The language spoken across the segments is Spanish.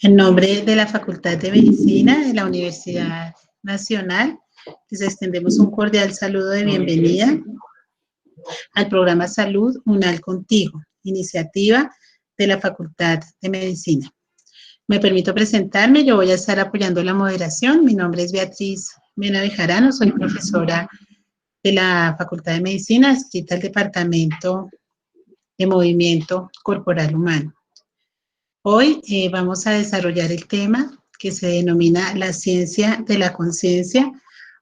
En nombre de la Facultad de Medicina de la Universidad Nacional, les extendemos un cordial saludo de bienvenida al programa Salud UNAL Contigo, iniciativa de la Facultad de Medicina. Me permito presentarme, yo voy a estar apoyando la moderación. Mi nombre es Beatriz Mena Bejarano, soy profesora de la Facultad de Medicina, adscrita al Departamento de Movimiento Corporal Humano. Hoy vamos a desarrollar el tema que se denomina la ciencia de la conciencia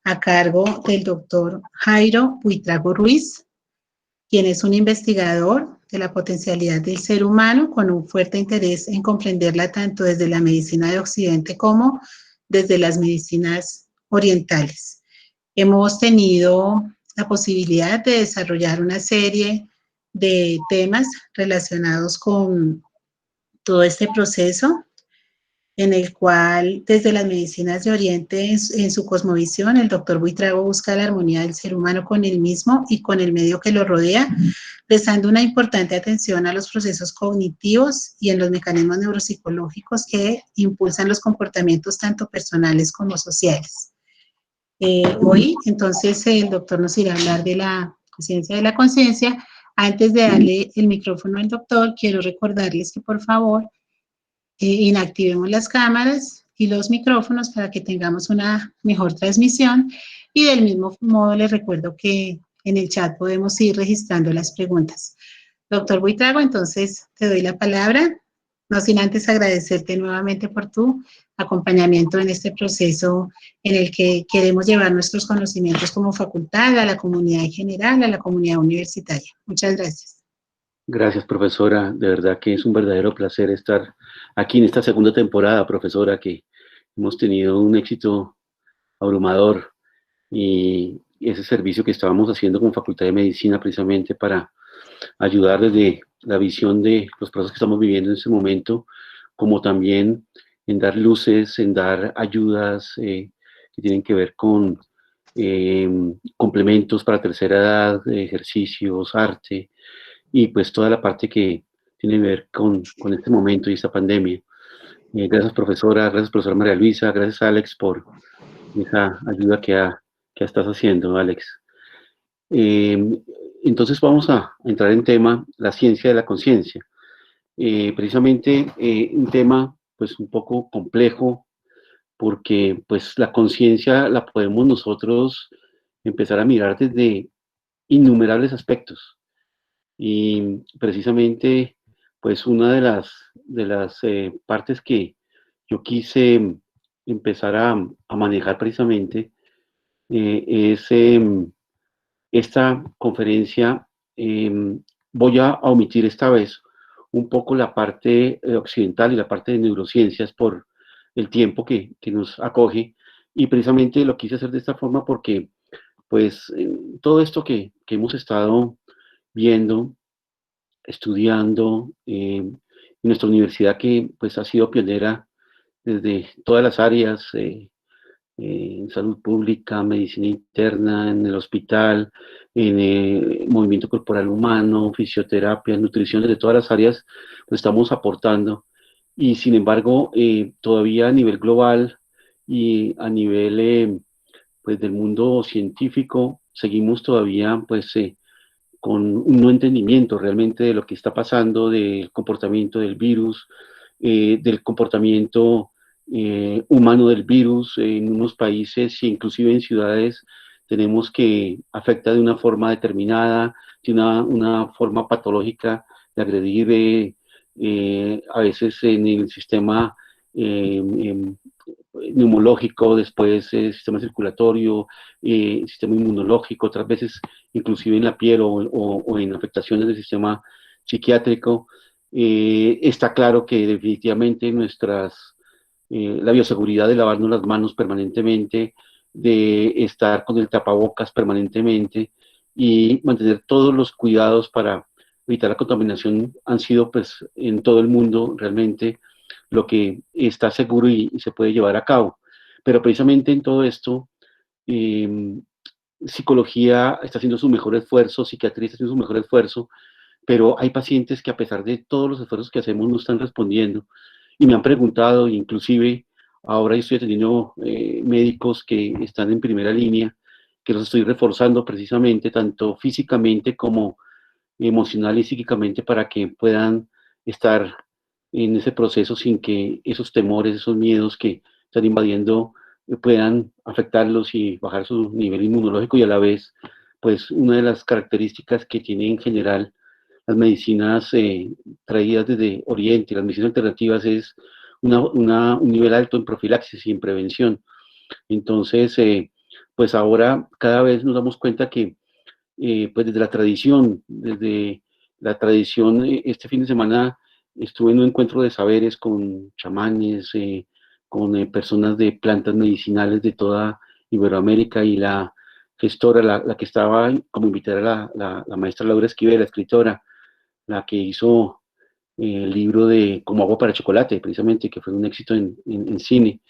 a cargo del doctor Jairo Buitrago Ruiz, quien es un investigador de la potencialidad del ser humano con un fuerte interés en comprenderla tanto desde la medicina de Occidente como desde las medicinas orientales. Hemos tenido la posibilidad de desarrollar una serie de temas relacionados con todo este proceso en el cual desde las medicinas de Oriente, en su cosmovisión, el doctor Buitrago busca la armonía del ser humano con él mismo y con el medio que lo rodea, prestando una importante atención a los procesos cognitivos y en los mecanismos neuropsicológicos que impulsan los comportamientos tanto personales como sociales. Hoy, entonces, el doctor nos irá a hablar de la ciencia de la conciencia. Antes de darle el micrófono al doctor, quiero recordarles que por favor inactivemos las cámaras y los micrófonos para que tengamos una mejor transmisión, y del mismo modo les recuerdo que en el chat podemos ir registrando las preguntas. Doctor Buitrago, entonces te doy la palabra, no sin antes agradecerte nuevamente por tu acompañamiento en este proceso en el que queremos llevar nuestros conocimientos como facultad a la comunidad en general, a la comunidad universitaria. Muchas gracias. Gracias, profesora. De verdad que es un verdadero placer estar aquí en esta segunda temporada, profesora, que hemos tenido un éxito abrumador, y ese servicio que estábamos haciendo con Facultad de Medicina precisamente para ayudar desde la visión de los procesos que estamos viviendo en ese momento, como también en dar luces, en dar ayudas que tienen que ver con complementos para tercera edad, ejercicios, arte, y pues toda la parte que tiene que ver con este momento y esta pandemia. Gracias, profesora María Luisa, gracias, Alex, por esa ayuda que estás haciendo, Alex. Entonces vamos a entrar en tema, la ciencia de la conciencia. Precisamente un tema pues un poco complejo, porque pues la conciencia la podemos nosotros empezar a mirar desde innumerables aspectos. Y precisamente, pues una de las partes que yo quise empezar a manejar precisamente es esta conferencia. Voy a omitir esta vez un poco la parte occidental y la parte de neurociencias por el tiempo que nos acoge, y precisamente lo quise hacer de esta forma porque pues todo esto que hemos estado viendo, estudiando en nuestra universidad, que pues ha sido pionera desde todas las áreas, en salud pública, medicina interna, en el hospital, en movimiento corporal humano, fisioterapia, nutrición, desde todas las áreas, pues estamos aportando. Y sin embargo, todavía a nivel global y a nivel pues del mundo científico, seguimos todavía pues con un no entendimiento realmente de lo que está pasando, del comportamiento del virus, del comportamiento humano del virus en unos países e inclusive en ciudades. Tenemos que afecta de una forma determinada, de una forma patológica de agredir a veces en el sistema neumológico, después sistema circulatorio, sistema inmunológico, otras veces inclusive en la piel o en afectaciones del sistema psiquiátrico. Está claro que definitivamente la bioseguridad de lavarnos las manos permanentemente, de estar con el tapabocas permanentemente y mantener todos los cuidados para evitar la contaminación han sido pues en todo el mundo realmente lo que está seguro y se puede llevar a cabo. Pero precisamente en todo esto, psicología está haciendo su mejor esfuerzo, psiquiatría está haciendo su mejor esfuerzo, pero hay pacientes que a pesar de todos los esfuerzos que hacemos no están respondiendo. y me han preguntado, inclusive ahora estoy atendiendo médicos que están en primera línea, que los estoy reforzando precisamente, tanto físicamente como emocional y psíquicamente, para que puedan estar en ese proceso sin que esos temores, esos miedos que están invadiendo puedan afectarlos y bajar su nivel inmunológico. Y a la vez, pues una de las características que tiene en general las medicinas traídas desde Oriente, las medicinas alternativas, es un nivel alto en profilaxis y en prevención. Entonces, pues ahora cada vez nos damos cuenta que pues desde la tradición, este fin de semana estuve en un encuentro de saberes con chamanes, con personas de plantas medicinales de toda Iberoamérica, y la gestora, la que estaba como invitada, la maestra Laura Esquivel, la escritora, la que hizo el libro de Como agua para chocolate, precisamente, que fue un éxito en cine.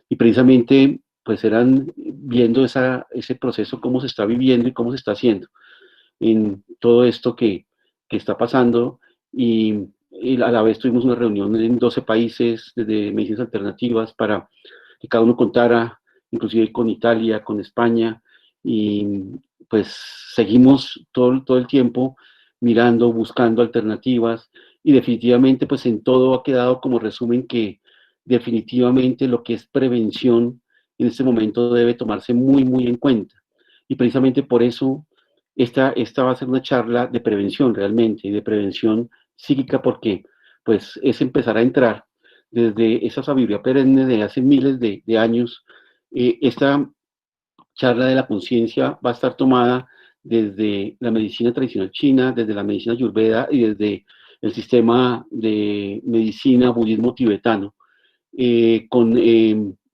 Y precisamente, pues eran viendo ese proceso, cómo se está viviendo y cómo se está haciendo en todo esto que está pasando. Y a la vez tuvimos una reunión en 12 países de medicinas alternativas para que cada uno contara, inclusive con Italia, con España, y pues seguimos todo el tiempo mirando, buscando alternativas, y definitivamente pues en todo ha quedado como resumen que definitivamente lo que es prevención en este momento debe tomarse muy en cuenta. Y precisamente por eso esta va a ser una charla de prevención realmente, y de prevención psíquica, porque pues es empezar a entrar desde esa sabiduría perenne de hace miles de años. Esta charla de la conciencia va a estar tomada desde la medicina tradicional china, desde la medicina ayurveda y desde el sistema de medicina budismo tibetano.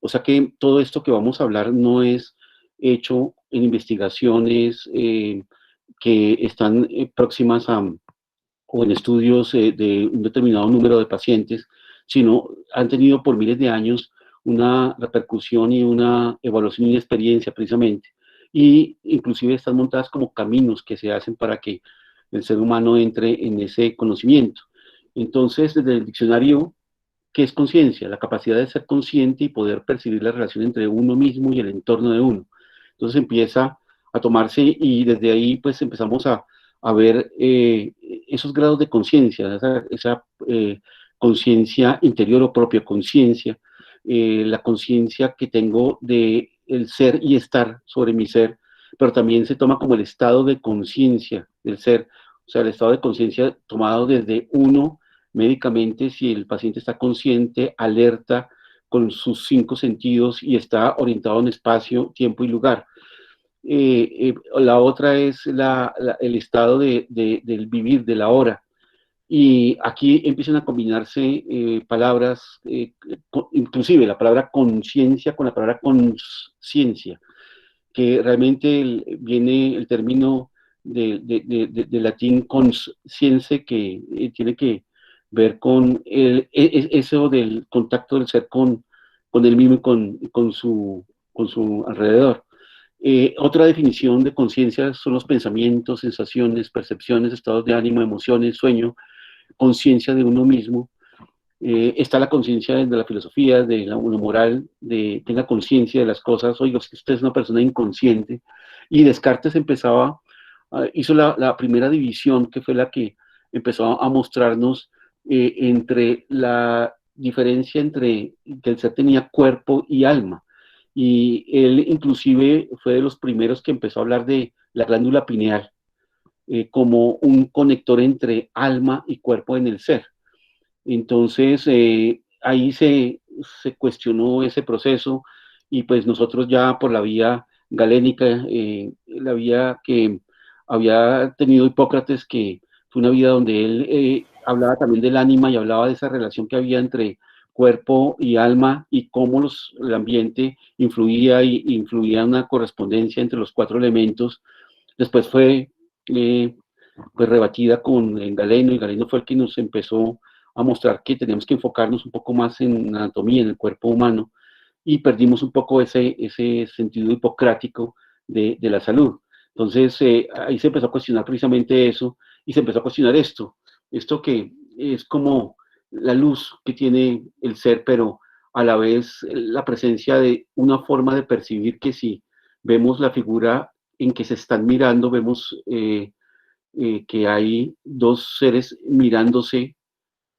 O sea que todo esto que vamos a hablar no es hecho en investigaciones que están próximas a, o en estudios de un determinado número de pacientes, sino han tenido por miles de años una repercusión y una evaluación y una experiencia precisamente. Y inclusive están montadas como caminos que se hacen para que el ser humano entre en ese conocimiento. Entonces, desde el diccionario, ¿qué es conciencia? La capacidad de ser consciente y poder percibir la relación entre uno mismo y el entorno de uno. Entonces empieza a tomarse, y desde ahí pues empezamos a ver esos grados de conciencia, esa conciencia interior o propia conciencia, la conciencia que tengo de el ser y estar sobre mi ser, pero también se toma como el estado de conciencia del ser, o sea, el estado de conciencia tomado desde uno médicamente, si el paciente está consciente, alerta con sus 5 sentidos y está orientado en espacio, tiempo y lugar. La otra es el estado del vivir, de la hora. Y aquí empiezan a combinarse palabras, inclusive la palabra conciencia con la palabra consciencia, que realmente viene el término de latín conscience, que tiene que ver con eso del contacto del ser con él mismo y con su alrededor. Otra definición de conciencia son los pensamientos, sensaciones, percepciones, estados de ánimo, emociones, sueño, conciencia de uno mismo. Está la conciencia de la filosofía, de la moral, de tenga conciencia de las cosas. Oiga, si usted es una persona inconsciente. Y Descartes hizo la primera división, que fue la que empezó a mostrarnos entre la diferencia entre que el ser tenía cuerpo y alma. Y él inclusive fue de los primeros que empezó a hablar de la glándula pineal como un conector entre alma y cuerpo en el ser. Entonces, ahí se cuestionó ese proceso, y pues nosotros ya por la vía galénica, la vía que había tenido Hipócrates, que fue una vida donde él hablaba también del ánima y hablaba de esa relación que había entre cuerpo y alma, y cómo el ambiente influía y influía una correspondencia entre los 4 elementos. Después fue pues rebatida con Galeno, y Galeno fue el que nos empezó a mostrar que tenemos que enfocarnos un poco más en anatomía, en el cuerpo humano, y perdimos un poco ese sentido hipocrático de la salud. Entonces, ahí se empezó a cuestionar precisamente eso, y se empezó a cuestionar esto que es como la luz que tiene el ser, pero a la vez la presencia de una forma de percibir que si vemos la figura en que se están mirando, vemos que hay dos seres mirándose,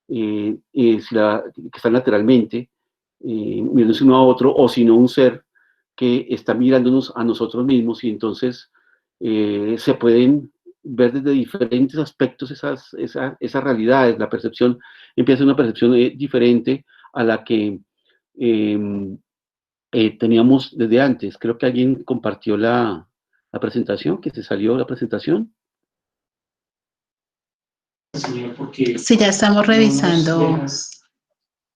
que están lateralmente, mirándose uno a otro, o si no un ser que está mirándonos a nosotros mismos, y entonces se pueden ver desde diferentes aspectos esas realidades. La percepción empieza a ser una percepción diferente a la que teníamos desde antes. Creo que alguien compartió la presentación, que se salió la presentación. Sí, ya estamos revisando.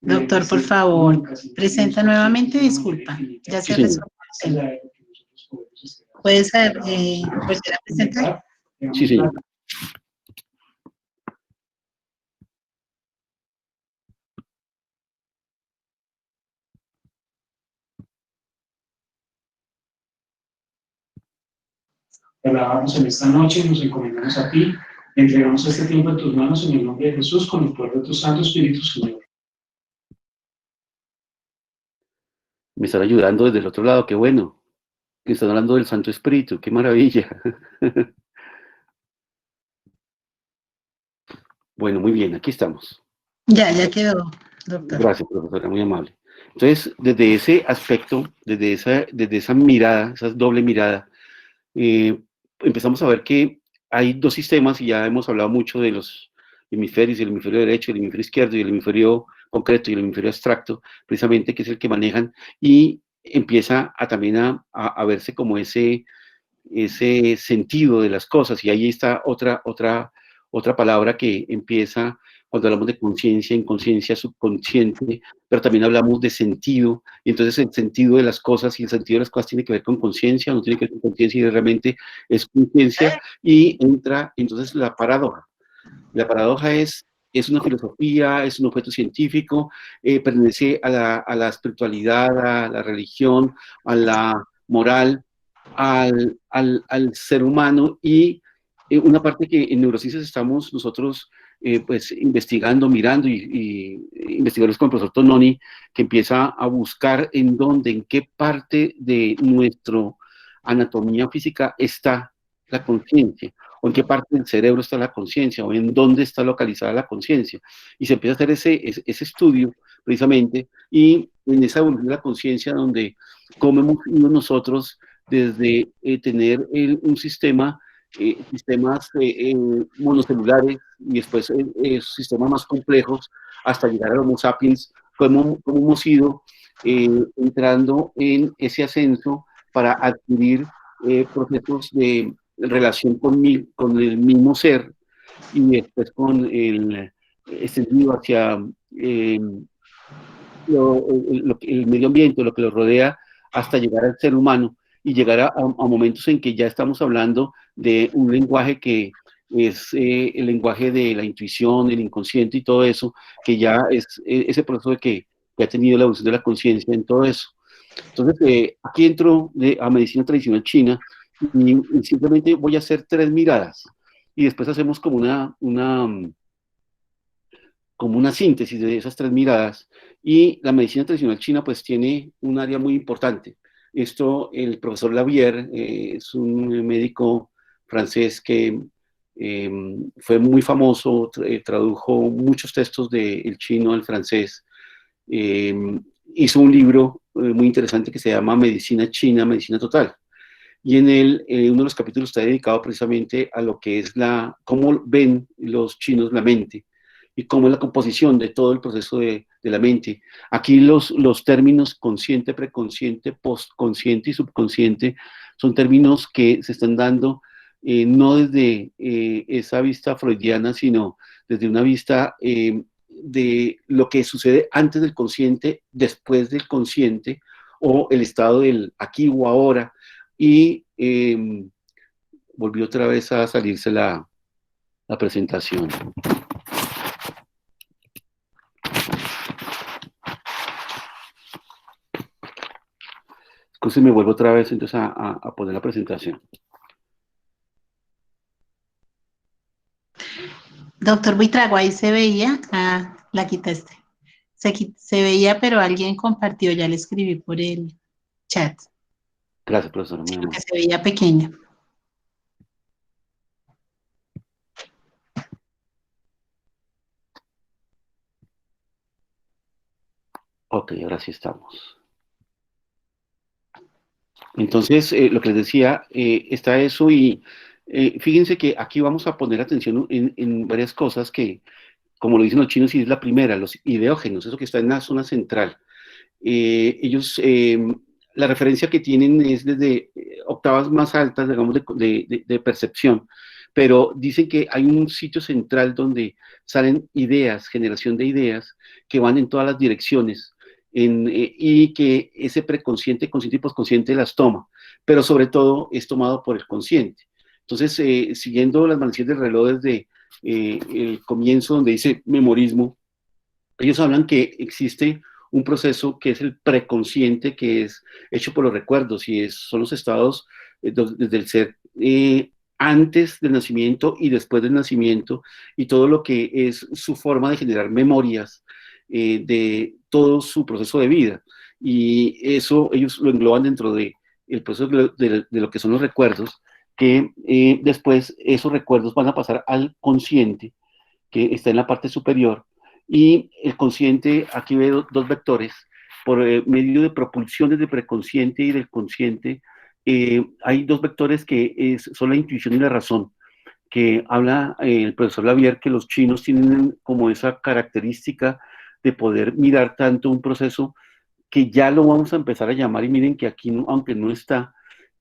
Doctor, por favor, presenta nuevamente, disculpa. Ya se resolvió. ¿Puedes volver a presentar? Sí, señor. Te alabamos en esta noche y nos encomendamos a ti. Entregamos este tiempo en tus manos en el nombre de Jesús, con el poder de tu Santo Espíritu, Señor. Me están ayudando desde el otro lado, qué bueno. Me están hablando del Santo Espíritu, qué maravilla. Bueno, muy bien, aquí estamos. Ya quedó, doctor. Gracias, profesora, muy amable. Entonces, desde ese aspecto, desde esa mirada, esa doble mirada, empezamos a ver que hay dos sistemas, y ya hemos hablado mucho de los hemisferios, el hemisferio derecho, el hemisferio izquierdo, y el hemisferio concreto y el hemisferio abstracto, precisamente, que es el que manejan, y empieza también a verse como ese sentido de las cosas. Y ahí está otra palabra que empieza cuando hablamos de conciencia, inconsciencia, subconsciente, pero también hablamos de sentido. Y entonces el sentido de las cosas, y el sentido de las cosas tiene que ver con conciencia, no tiene que ver con conciencia, y realmente es conciencia. Y entra entonces la paradoja. La paradoja es una filosofía, es un objeto científico, pertenece a la espiritualidad, a la religión, a la moral, al ser humano, y una parte que en neurociencias estamos nosotros pues investigando, mirando, y investigadores como el profesor Tononi, que empieza a buscar en qué parte de nuestra anatomía física está la conciencia, o en qué parte del cerebro está la conciencia, o en dónde está localizada la conciencia. Y se empieza a hacer ese estudio precisamente, y en esa evolución de la conciencia, donde cómo hemos ido nosotros desde tener un sistemas monocelulares, y después sistemas más complejos, hasta llegar a Homo sapiens, cómo hemos ido entrando en ese ascenso para adquirir procesos de relación con el mismo ser, y después con el extendido hacia el medio ambiente, lo que lo rodea, hasta llegar al ser humano, y llegar a momentos en que ya estamos hablando de un lenguaje que es el lenguaje de la intuición, el inconsciente y todo eso, que ya es ese proceso de que ha tenido la evolución de la conciencia en todo eso. Entonces, aquí entro a medicina tradicional china, y simplemente voy a hacer 3 miradas, y después hacemos como una síntesis de esas 3 miradas. Y la medicina tradicional china pues tiene un área muy importante. Esto, el profesor Lavier es un médico francés que fue muy famoso, tradujo muchos textos del chino al francés. Hizo un libro muy interesante que se llama Medicina China, Medicina Total. Y en él, uno de los capítulos está dedicado precisamente a lo que es cómo ven los chinos la mente, y cómo es la composición de todo el proceso de la mente. Aquí los términos consciente, preconsciente, postconsciente y subconsciente son términos que se están dando no desde esa vista freudiana, sino desde una vista de lo que sucede antes del consciente, después del consciente, o el estado del aquí o ahora. Y volvió otra vez a salirse la presentación. Entonces me vuelvo otra vez entonces a poner la presentación. Doctor Buitrago, ahí se veía La quitaste. Se veía, pero alguien compartió, ya le escribí por el chat. Gracias, profesora. Sí, porque se veía pequeña. Ok, ahora sí estamos. Entonces, lo que les decía, está eso y fíjense que aquí vamos a poner atención en varias cosas que, como lo dicen los chinos, y es la primera, los ideógenos, eso que está en la zona central. Ellos, la referencia que tienen es desde octavas más altas, digamos, de percepción, pero dicen que hay un sitio central donde salen ideas, generación de ideas, que van en todas las direcciones, y que ese preconsciente, consciente y posconsciente las toma, pero sobre todo es tomado por el consciente. Entonces, siguiendo las manecillas del reloj desde el comienzo donde dice memorismo, ellos hablan que existe un proceso que es el preconsciente, que es hecho por los recuerdos y son los estados desde el ser antes del nacimiento y después del nacimiento, y todo lo que es su forma de generar memorias de todo su proceso de vida. Y eso ellos lo engloban dentro de el proceso de lo que son los recuerdos, que después esos recuerdos van a pasar al consciente, que está en la parte superior, y el consciente, aquí veo dos vectores, por medio de propulsiones del preconsciente y del consciente, hay dos vectores que son la intuición y la razón, que habla el profesor Lavier, que los chinos tienen como esa característica de poder mirar tanto un proceso que ya lo vamos a empezar a llamar, y miren que aquí, aunque no está,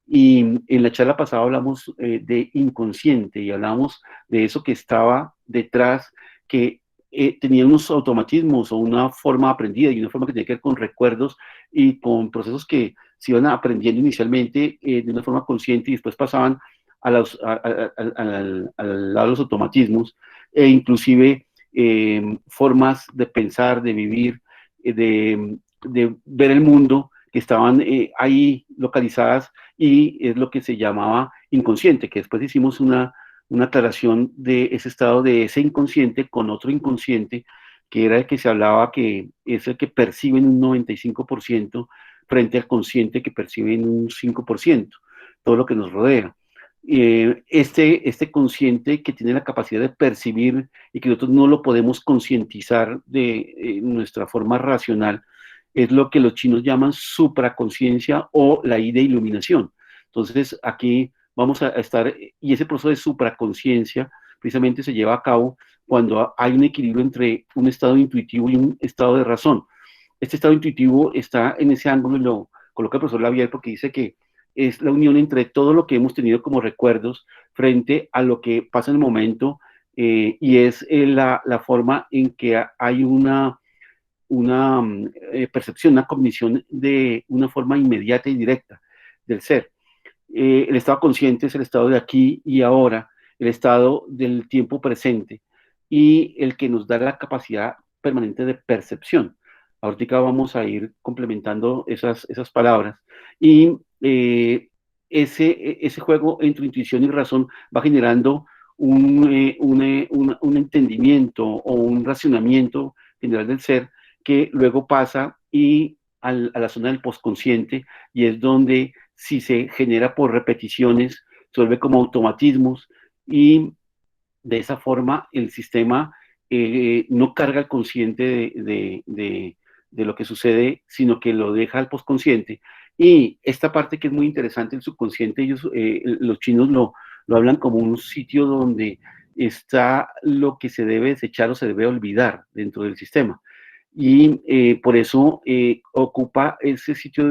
y en la charla pasada hablamos de inconsciente y hablamos de eso que estaba detrás, que tenía unos automatismos o una forma aprendida y una forma que tenía que ver con recuerdos y con procesos que se iban aprendiendo inicialmente de una forma consciente y después pasaban al lado de los automatismos, e inclusive formas de pensar, de vivir, de ver el mundo, que estaban ahí localizadas, y es lo que se llamaba inconsciente, que después hicimos una aclaración de ese estado de ese inconsciente con otro inconsciente, que era el que se hablaba que es el que percibe en un 95% frente al consciente que percibe en un 5%, todo lo que nos rodea. Este consciente que tiene la capacidad de percibir y que nosotros no lo podemos concientizar de nuestra forma racional, es lo que los chinos llaman supraconciencia o la I de iluminación. Entonces, aquí vamos a estar, y ese proceso de supraconciencia precisamente se lleva a cabo cuando hay un equilibrio entre un estado intuitivo y un estado de razón. Este estado intuitivo está en ese ángulo, y lo coloca el profesor Lavier, porque dice que es la unión entre todo lo que hemos tenido como recuerdos frente a lo que pasa en el momento, y es la forma en que hay una percepción, una cognición de una forma inmediata y directa del ser. El estado consciente es el estado de aquí y ahora, el estado del tiempo presente, y el que nos da la capacidad permanente de percepción. Ahorita vamos a ir complementando esas palabras, y ese juego entre intuición y razón va generando un entendimiento o un racionamiento general del ser, que luego pasa a la zona del postconsciente, y es donde, si se genera por repeticiones, se vuelve como automatismos, y de esa forma el sistema no carga al consciente de lo que sucede, sino que lo deja al postconsciente. Y esta parte que es muy interesante, el subconsciente, ellos, los chinos lo hablan como un sitio donde está lo que se debe desechar o se debe olvidar dentro del sistema. Y por eso ocupa ese sitio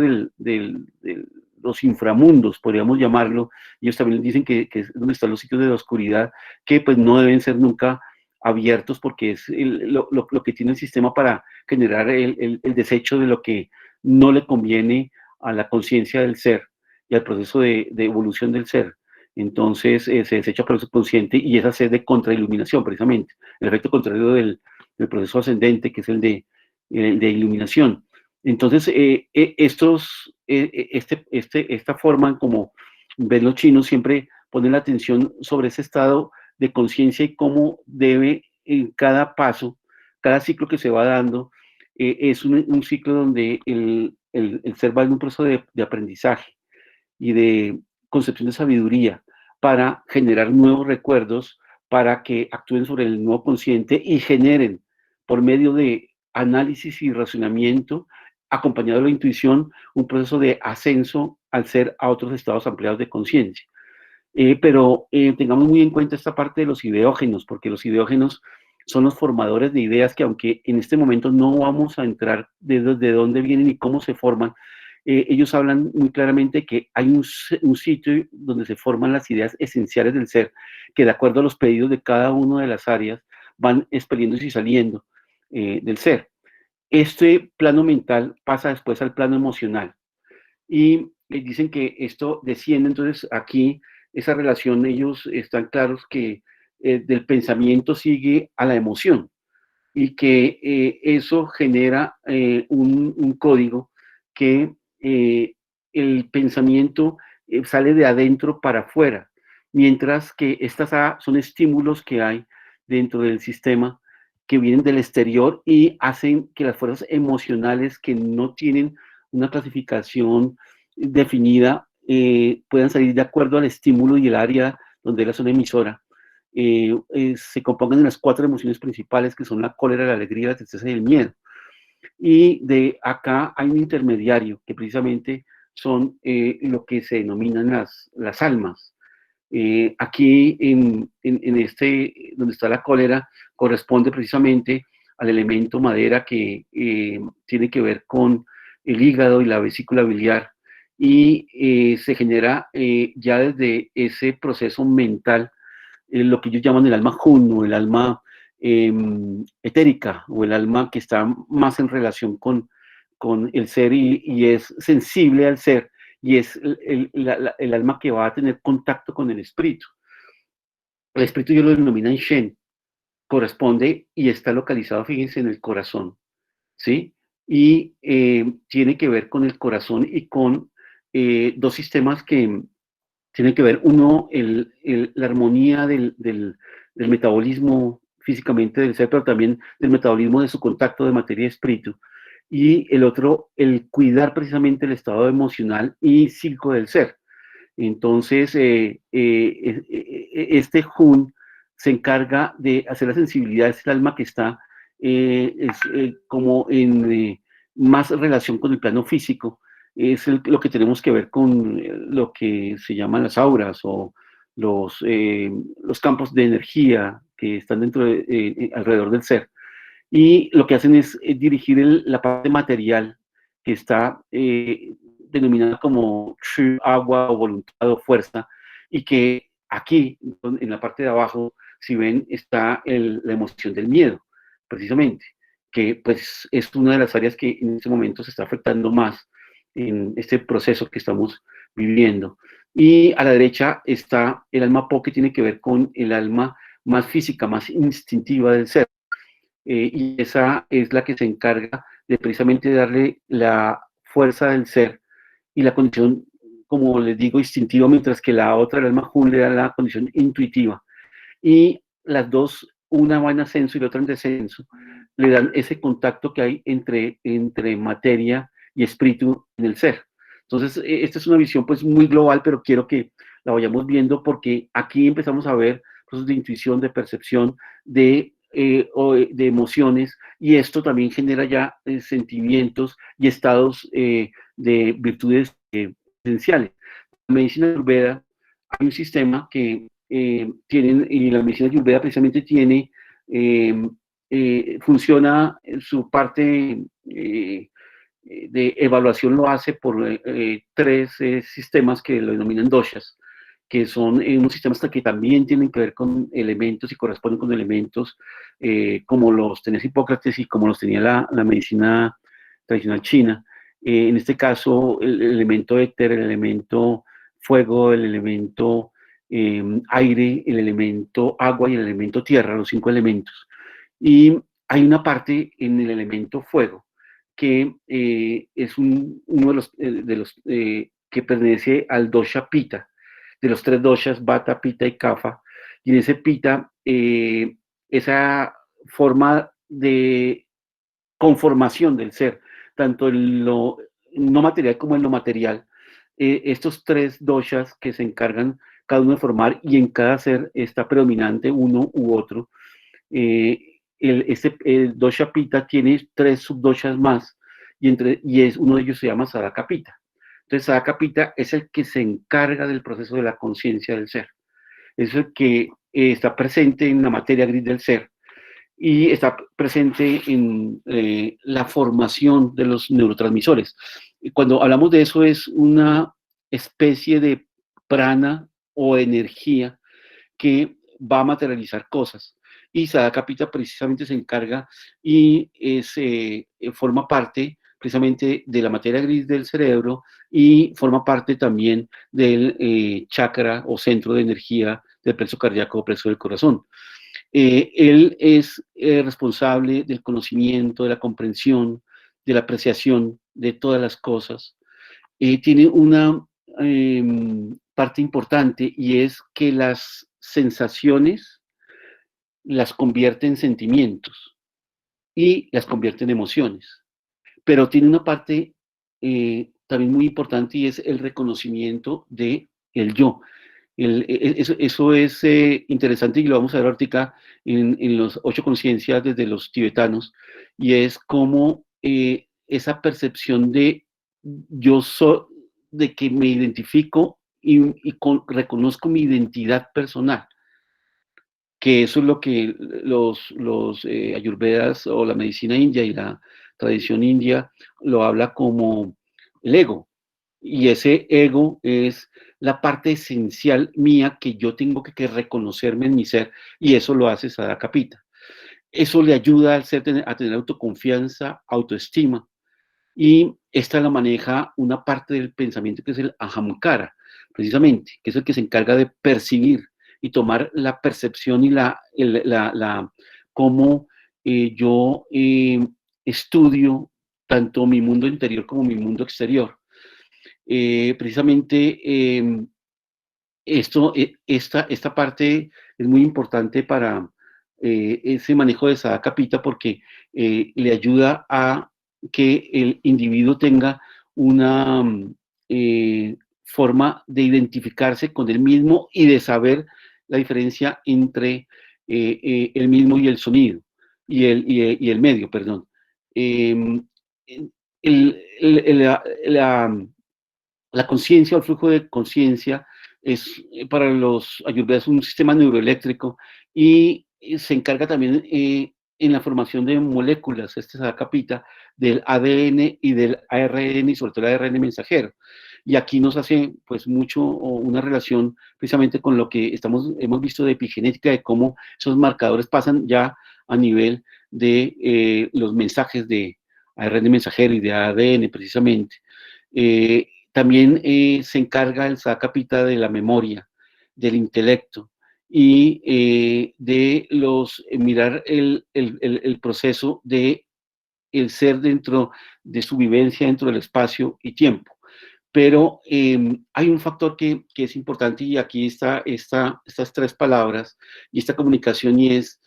los inframundos, podríamos llamarlo. Ellos también dicen que es donde están los sitios de la oscuridad, que pues no deben ser nunca abiertos, porque es lo que tiene el sistema para generar el desecho de lo que no le conviene a la conciencia del ser y al proceso de evolución del ser. Entonces se desecha por el subconsciente, y esa sed de contrailuminación, precisamente, el efecto contrario del proceso ascendente, que es el de iluminación. Entonces, esta forma como ven los chinos siempre ponen la atención sobre ese estado de conciencia y cómo debe en cada paso cada ciclo que se va dando es un ciclo donde el ser va en un proceso de aprendizaje y de concepción de sabiduría para generar nuevos recuerdos, para que actúen sobre el nuevo consciente y generen, por medio de análisis y razonamiento, acompañado de la intuición, un proceso de ascenso al ser a otros estados ampliados de conciencia. Pero tengamos muy en cuenta esta parte de los ideógenos, porque los ideógenos son los formadores de ideas que, aunque en este momento no vamos a entrar de dónde vienen y cómo se forman, ellos hablan muy claramente que hay un sitio donde se forman las ideas esenciales del ser, que de acuerdo a los pedidos de cada una de las áreas van expeliéndose y saliendo del ser. Este plano mental pasa después al plano emocional y dicen que esto desciende, entonces aquí esa relación, ellos están claros que del pensamiento sigue a la emoción y que eso genera un código que el pensamiento sale de adentro para afuera, mientras que estas son estímulos que hay dentro del sistema que vienen del exterior y hacen que las fuerzas emocionales que no tienen una clasificación definida puedan salir de acuerdo al estímulo y el área donde la zona emisora se compongan de las 4 emociones principales que son la cólera, la alegría, la tristeza y el miedo. Y de acá hay un intermediario que precisamente son lo que se denominan las almas. Aquí en este, donde está la cólera, corresponde precisamente al elemento madera que tiene que ver con el hígado y la vesícula biliar y se genera ya desde ese proceso mental lo que ellos llaman el alma Hun o el alma etérica o el alma que está más en relación con el ser y es sensible al ser y es el alma que va a tener contacto con el espíritu. El espíritu yo lo denomino en Shen, corresponde y está localizado, fíjense, en el corazón, ¿sí? Y tiene que ver con el corazón y con dos sistemas que tienen que ver, uno, la armonía del metabolismo físicamente del ser, pero también del metabolismo de su contacto de materia y espíritu. Y el otro, el cuidar precisamente el estado emocional y psíquico del ser. Entonces, este Hun se encarga de hacer la sensibilidad, es el alma que está como en más relación con el plano físico, es lo que tenemos que ver con lo que se llaman las auras o los campos de energía que están dentro alrededor del ser. Y lo que hacen es dirigir la parte material que está denominada como agua o voluntad o fuerza, y que aquí, en la parte de abajo, si ven, está la emoción del miedo, precisamente, que pues es una de las áreas que en este momento se está afectando más en este proceso que estamos viviendo. Y a la derecha está el alma Po, que tiene que ver con el alma más física, más instintiva del ser. Y esa es la que se encarga de precisamente darle la fuerza del ser y la condición, como les digo, instintiva, mientras que la otra, el alma Hun, le da la condición intuitiva. Y las dos, una va en ascenso y la otra en descenso, le dan ese contacto que hay entre materia y espíritu en el ser. Entonces, esta es una visión pues muy global, pero quiero que la vayamos viendo porque aquí empezamos a ver procesos de intuición, de percepción, de emociones, y esto también genera ya sentimientos y estados de virtudes esenciales. En la medicina ayurveda hay un sistema que tienen, y la medicina ayurveda precisamente tiene, funciona en su parte de evaluación, lo hace por 3 sistemas que lo denominan doshas, que son unos sistemas que también tienen que ver con elementos y corresponden con elementos como los tenía Hipócrates y como los tenía la medicina tradicional china. En este caso, el elemento éter, el elemento fuego, el elemento aire, el elemento agua y el elemento tierra, los 5 elementos. Y hay una parte en el elemento fuego que es uno de los que pertenece al dosha Pitta, de los 3 doshas, Vata, Pitta y Kapha, y en ese Pitta, esa forma de conformación del ser, tanto en lo no material como en lo material. Estos tres doshas que se encargan cada uno de formar, y en cada ser está predominante uno u otro. El dosha pita tiene tres subdoshas más, y uno de ellos se llama sadaka pita. Entonces, sadaka pita es el que se encarga del proceso de la conciencia del ser. Es el que está presente en la materia gris del ser y está presente en la formación de los neurotransmisores. Y cuando hablamos de eso, es una especie de prana o energía que va a materializar cosas. Y Sadaka Pita precisamente se encarga y forma parte precisamente de la materia gris del cerebro y forma parte también del chakra o centro de energía del plexo cardíaco o plexo del corazón. Él es responsable del conocimiento, de la comprensión, de la apreciación de todas las cosas. Tiene una parte importante, y es que las sensaciones las convierte en sentimientos y las convierte en emociones. Pero tiene una parte también muy importante, y es el reconocimiento de el yo. Eso es interesante, y lo vamos a ver ahorita en los 8 conciencias desde los tibetanos, y es como esa percepción de yo soy, de que me identifico reconozco mi identidad personal, que eso es lo que los ayurvedas o la medicina india y la tradición india lo habla como el ego. Y ese ego es la parte esencial mía que yo tengo que reconocerme en mi ser, y eso lo hace Sadaka Pita. Eso le ayuda al ser a tener autoconfianza, autoestima, y esta la maneja una parte del pensamiento que es el ahamkara, precisamente, que es el que se encarga de percibir y tomar la percepción y cómo yo estudio tanto mi mundo interior como mi mundo exterior. Precisamente esta parte es muy importante para ese manejo de Sadaka Pita, porque le ayuda a que el individuo tenga una forma de identificarse con él mismo y de saber la diferencia entre el mismo y el sonido, y el medio, perdón. La conciencia o el flujo de conciencia es para los ayurvedas un sistema neuroeléctrico, y se encarga también en la formación de moléculas, Sadaka Pita, del ADN y del ARN, y sobre todo el ARN mensajero. Y aquí nos hace pues mucho una relación precisamente con lo que hemos visto de epigenética, de cómo esos marcadores pasan ya a nivel de los mensajes de ARN mensajero y de ADN precisamente. También se encarga el Sadaka Pita de la memoria, del intelecto, y de mirar el proceso de el ser dentro de su vivencia dentro del espacio y tiempo. Pero hay un factor que es importante, y aquí está estas tres palabras y esta comunicación, y es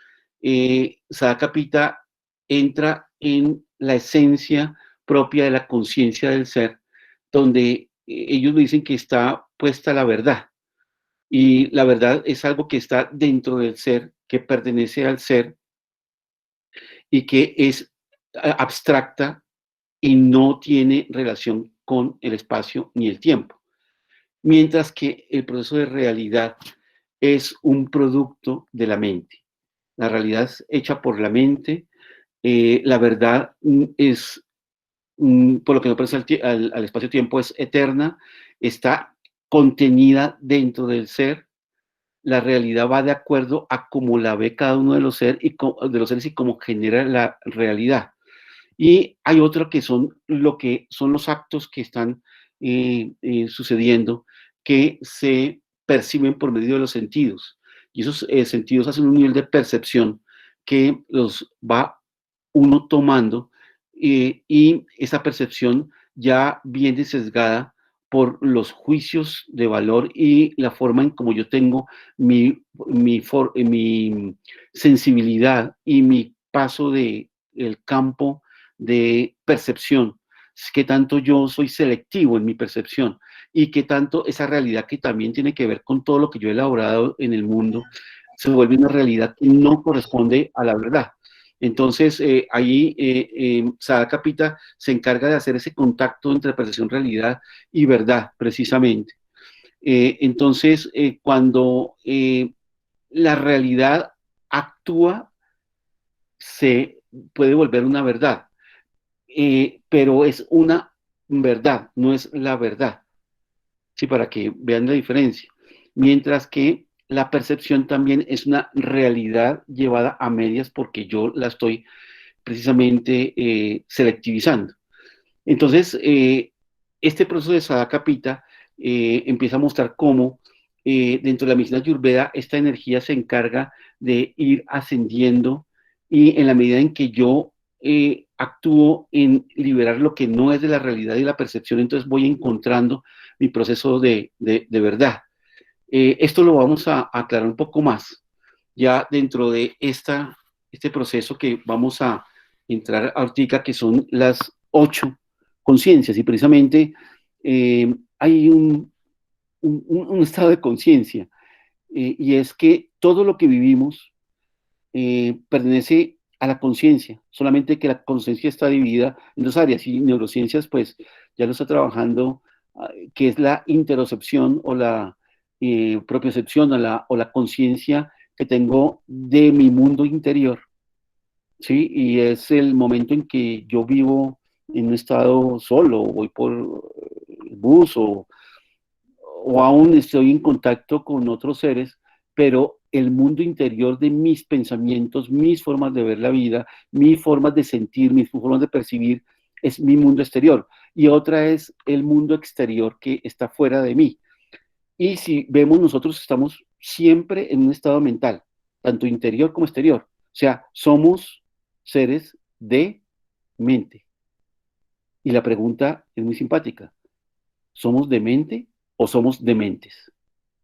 Sadaka Pita entra en la esencia propia de la conciencia del ser, donde ellos dicen que está puesta la verdad, y la verdad es algo que está dentro del ser, que pertenece al ser, y que es abstracta y no tiene relación con el espacio ni el tiempo. Mientras que el proceso de realidad es un producto de la mente. La realidad es hecha por la mente. La verdad es, por lo que no parece al espacio-tiempo, es eterna, está contenida dentro del ser. La realidad va de acuerdo a cómo la ve cada uno de los seres y cómo genera la realidad. Y hay otro que son los actos que están sucediendo, que se perciben por medio de los sentidos. Y esos sentidos hacen un nivel de percepción que los va uno tomando, y esa percepción ya viene sesgada por los juicios de valor y la forma en como yo tengo mi sensibilidad y mi traspaso del campo de percepción, qué tanto yo soy selectivo en mi percepción y qué tanto esa realidad que también tiene que ver con todo lo que yo he elaborado en el mundo se vuelve una realidad que no corresponde a la verdad. Entonces, ahí Sada Kapita se encarga de hacer ese contacto entre percepción, realidad y verdad, precisamente. Entonces, cuando la realidad actúa, se puede volver una verdad, pero es una verdad, no es la verdad, ¿sí? Para que vean la diferencia. Mientras que la percepción también es una realidad llevada a medias porque yo la estoy precisamente selectivizando. Entonces, este proceso de Sada Kapita empieza a mostrar cómo dentro de la medicina Ayurveda esta energía se encarga de ir ascendiendo y en la medida en que yo actúo en liberar lo que no es de la realidad y la percepción, entonces voy encontrando mi proceso de verdad. Esto lo vamos a aclarar un poco más ya dentro de este proceso que vamos a entrar ahorita, que son las 8 conciencias, y precisamente hay un estado de conciencia, y es que todo lo que vivimos pertenece a la conciencia, solamente que la conciencia está dividida en dos áreas, y neurociencias pues ya lo está trabajando, que es la interocepción o la propiocepción o la conciencia que tengo de mi mundo interior, ¿sí? Y es el momento en que yo vivo en un estado solo, voy por el bus o aún estoy en contacto con otros seres, pero el mundo interior de mis pensamientos, mis formas de ver la vida, mis formas de sentir, mis formas de percibir, es mi mundo exterior. Y otra es el mundo exterior que está fuera de mí. Y si vemos, nosotros estamos siempre en un estado mental, tanto interior como exterior. O sea, somos seres de mente. Y la pregunta es muy simpática. ¿Somos de mente o somos dementes?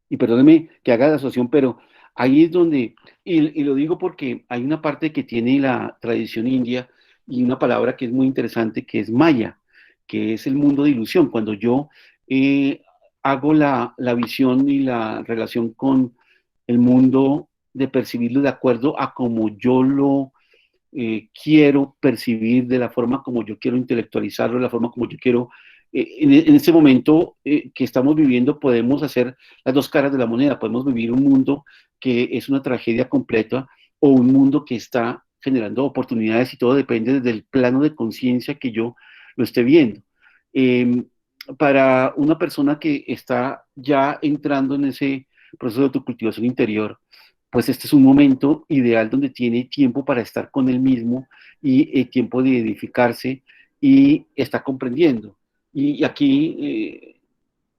Y perdóneme que haga la asociación, pero ahí es donde, y lo digo porque hay una parte que tiene la tradición india y una palabra que es muy interesante, que es maya, que es el mundo de ilusión. Cuando yo hago la visión y la relación con el mundo de percibirlo de acuerdo a como yo lo quiero percibir, de la forma como yo quiero intelectualizarlo, de la forma como yo quiero. En este momento que estamos viviendo podemos hacer las dos caras de la moneda, podemos vivir un mundo que es una tragedia completa o un mundo que está generando oportunidades, y todo depende del plano de conciencia que yo lo esté viendo. Eh, para una persona que está ya entrando en ese proceso de autocultivación interior, pues este es un momento ideal donde tiene tiempo para estar con él mismo y tiempo de edificarse y está comprendiendo. Y aquí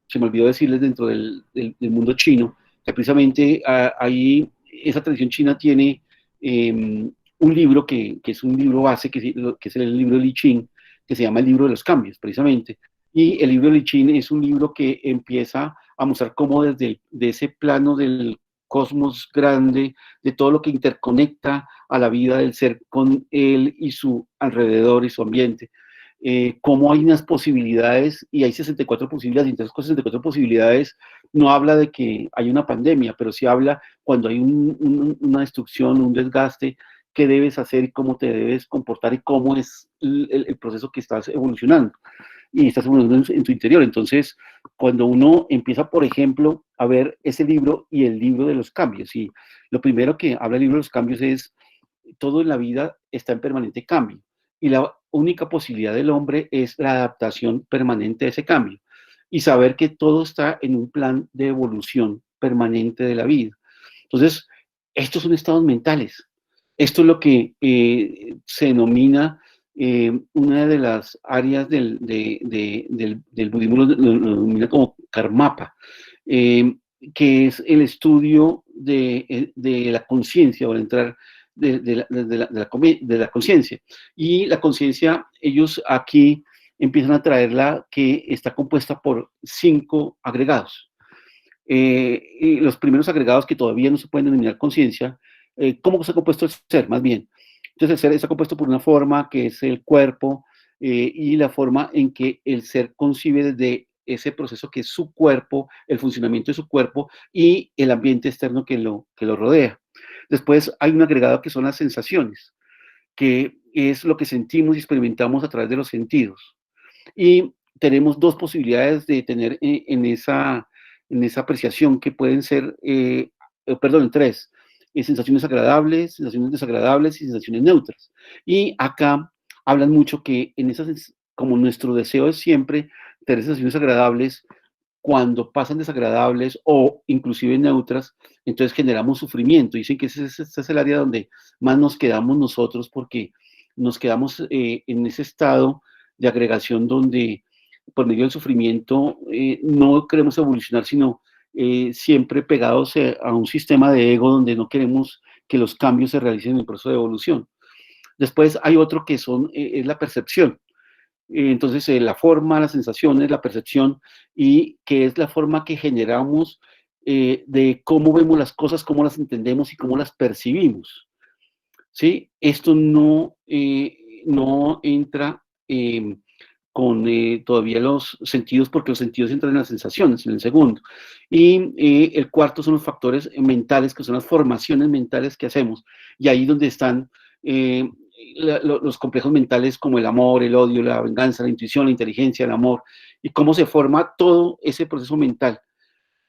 se me olvidó decirles dentro del mundo chino, que precisamente ahí esa tradición china tiene un libro que es un libro base, que es el libro de Li Ching, que se llama el libro de los cambios, precisamente. Y el libro de Li Ching es un libro que empieza a mostrar cómo desde de ese plano del cosmos grande, de todo lo que interconecta a la vida del ser con él y su alrededor y su ambiente, cómo hay unas posibilidades, y hay 64 posibilidades, y entonces con 64 posibilidades no habla de que hay una pandemia, pero sí habla cuando hay una destrucción, un desgaste, qué debes hacer y cómo te debes comportar y cómo es el proceso que estás evolucionando y estás evolucionando en tu interior. Entonces, cuando uno empieza, por ejemplo, a ver ese libro y el libro de los cambios, y lo primero que habla el libro de los cambios es, todo en la vida está en permanente cambio, y la única posibilidad del hombre es la adaptación permanente a ese cambio, y saber que todo está en un plan de evolución permanente de la vida. Entonces, estos son estados mentales. Esto es lo que se denomina una de las áreas del budismo, lo denomina como karmapa, que es el estudio de la conciencia, o el entrar de la conciencia. Y la conciencia, ellos aquí empiezan a traerla, que está compuesta por 5 agregados. Y los primeros agregados, que todavía no se pueden denominar conciencia, ¿cómo se ha compuesto el ser? Más bien, Entonces el ser está compuesto por una forma que es el cuerpo, y la forma en que el ser concibe desde ese proceso que es su cuerpo, el funcionamiento de su cuerpo y el ambiente externo que lo rodea. Después hay un agregado que son las sensaciones, que es lo que sentimos y experimentamos a través de los sentidos. Y tenemos dos posibilidades de tener en esa apreciación que pueden ser, perdón, tres, sensaciones agradables, sensaciones desagradables y sensaciones neutras. Y acá hablan mucho que en esas, como nuestro deseo es siempre tener sensaciones agradables, cuando pasan desagradables o inclusive neutras, entonces generamos sufrimiento. Dicen que ese es el área donde más nos quedamos nosotros porque nos quedamos en ese estado de agregación donde por medio del sufrimiento no queremos evolucionar, sino siempre pegados a un sistema de ego donde no queremos que los cambios se realicen en el proceso de evolución. Después hay otro que es la percepción. Entonces, la forma, las sensaciones, la percepción, y que es la forma que generamos de cómo vemos las cosas, cómo las entendemos y cómo las percibimos. ¿Sí? Esto no entra con todavía los sentidos, porque los sentidos entran en las sensaciones, en el segundo. Y el cuarto son los factores mentales, que son las formaciones mentales que hacemos. Y ahí donde están los complejos mentales como el amor, el odio, la venganza, la intuición, la inteligencia, el amor, y cómo se forma todo ese proceso mental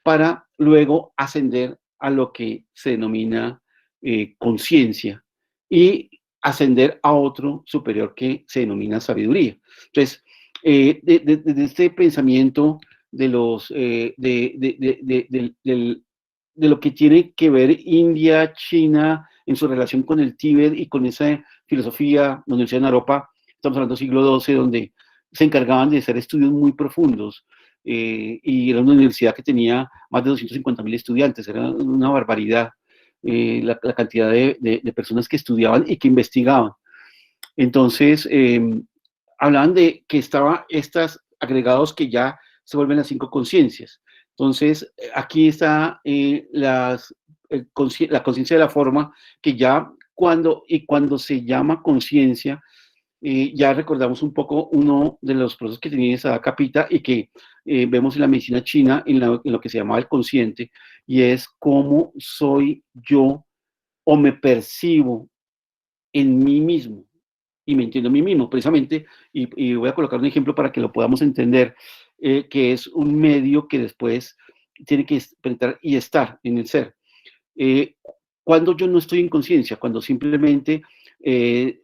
para luego ascender a lo que se denomina conciencia y ascender a otro superior que se denomina sabiduría. Entonces, desde este pensamiento de de lo que tiene que ver India, China, en su relación con el Tíbet y con esa filosofía, la Universidad de Naropa, estamos hablando del siglo XII, donde se encargaban de hacer estudios muy profundos, y era una universidad que tenía más de 250.000 estudiantes, era una barbaridad la cantidad de personas que estudiaban y que investigaban. Entonces, hablaban de que estaban estos agregados que ya se vuelven las 5 conciencias. Entonces, aquí está la conciencia de la forma, que ya cuando se llama conciencia, ya recordamos un poco uno de los procesos que tenía esa capita y que vemos en la medicina china, en lo que se llamaba el consciente, y es cómo soy yo o me percibo en mí mismo y me entiendo a mí mismo, precisamente, y voy a colocar un ejemplo para que lo podamos entender, que es un medio que después tiene que penetrar y estar en el ser. Cuando yo no estoy en conciencia, cuando simplemente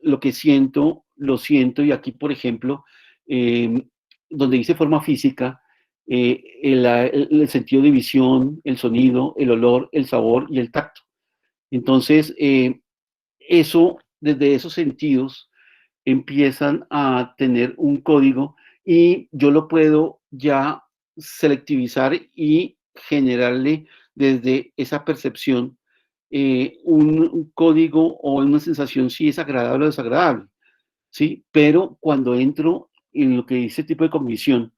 lo que siento, lo siento, y aquí, por ejemplo, donde dice forma física, el sentido de visión, el sonido, el olor, el sabor y el tacto. Entonces, eso, desde esos sentidos, empiezan a tener un código y yo lo puedo ya selectivizar y generarle desde esa percepción un código o una sensación si es agradable o desagradable, ¿sí? Pero cuando entro en lo que dice tipo de cognición,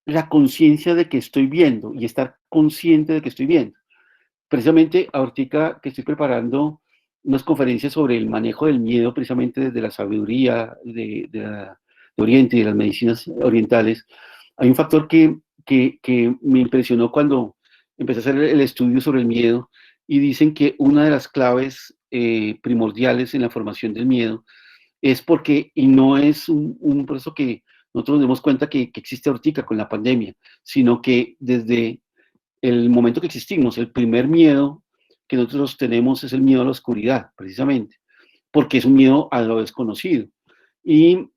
la conciencia de que estoy viendo y estar consciente de que estoy viendo. Precisamente ahorita que estoy preparando unas conferencias sobre el manejo del miedo, precisamente desde la sabiduría de Oriente y de las medicinas orientales, hay un factor que me impresionó cuando empecé a hacer el estudio sobre el miedo, y dicen que una de las claves primordiales en la formación del miedo es porque, y no es un proceso que nosotros nos demos cuenta que existe ahorita con la pandemia, sino que desde el momento que existimos, el primer miedo que nosotros tenemos es el miedo a la oscuridad, precisamente, porque es un miedo a lo desconocido. Y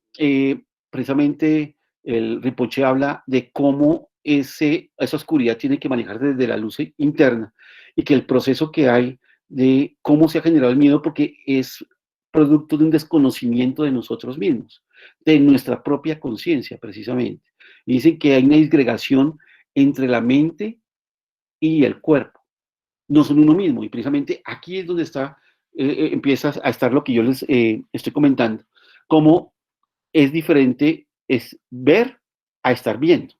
precisamente el Rinpoche habla de cómo esa oscuridad tiene que manejarse desde la luz interna, y que el proceso que hay de cómo se ha generado el miedo, porque es producto de un desconocimiento de nosotros mismos, de nuestra propia conciencia, precisamente. Y dicen que hay una disgregación entre la mente y el cuerpo, no son uno mismo, y precisamente aquí es donde empieza a estar lo que yo les estoy comentando, cómo es diferente es ver a estar viendo,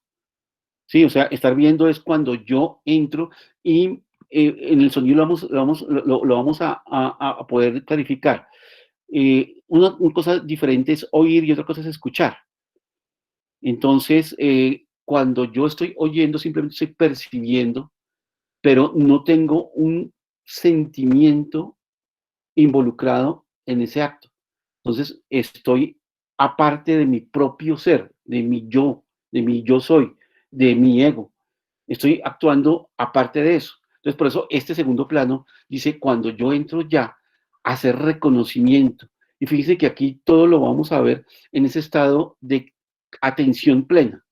¿sí? O sea, estar viendo es cuando yo entro y en el sonido lo vamos a poder clarificar. una cosa diferente es oír y otra cosa es escuchar. Entonces, cuando yo estoy oyendo, simplemente estoy percibiendo, pero no tengo un sentimiento involucrado en ese acto. Entonces, estoy aparte de mi propio ser, de mi yo soy, de mi ego. Estoy actuando aparte de eso. Entonces, por eso este segundo plano dice, cuando yo entro ya a hacer reconocimiento. Y fíjense que aquí todo lo vamos a ver en ese estado de atención plena,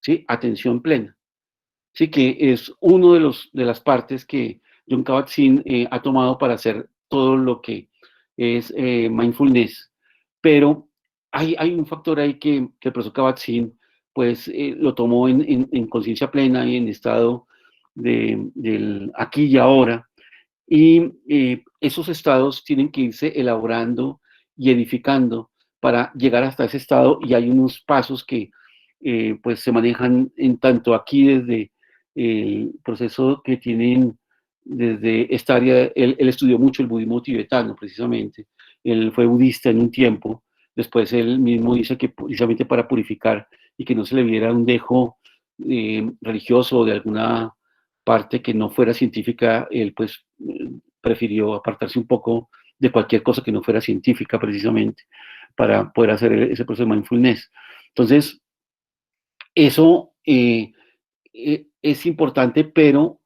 ¿sí? Atención plena. Sí, que es uno de las partes que Jon Kabat-Zinn ha tomado para hacer todo lo que es mindfulness. Pero hay un factor ahí que el profesor Kabat-Zinn pues lo tomó en conciencia plena y en estado del aquí y ahora. Y esos estados tienen que irse elaborando y edificando para llegar hasta ese estado, y hay unos pasos que pues se manejan en tanto aquí desde el proceso que tienen desde esta área. Él estudió mucho el budismo tibetano, precisamente. Él fue budista en un tiempo. Después él mismo dice que precisamente para purificar y que no se le viera un dejo religioso o de alguna parte que no fuera científica, él pues prefirió apartarse un poco de cualquier cosa que no fuera científica, precisamente, para poder hacer ese proceso de mindfulness. Entonces, eso es importante, pero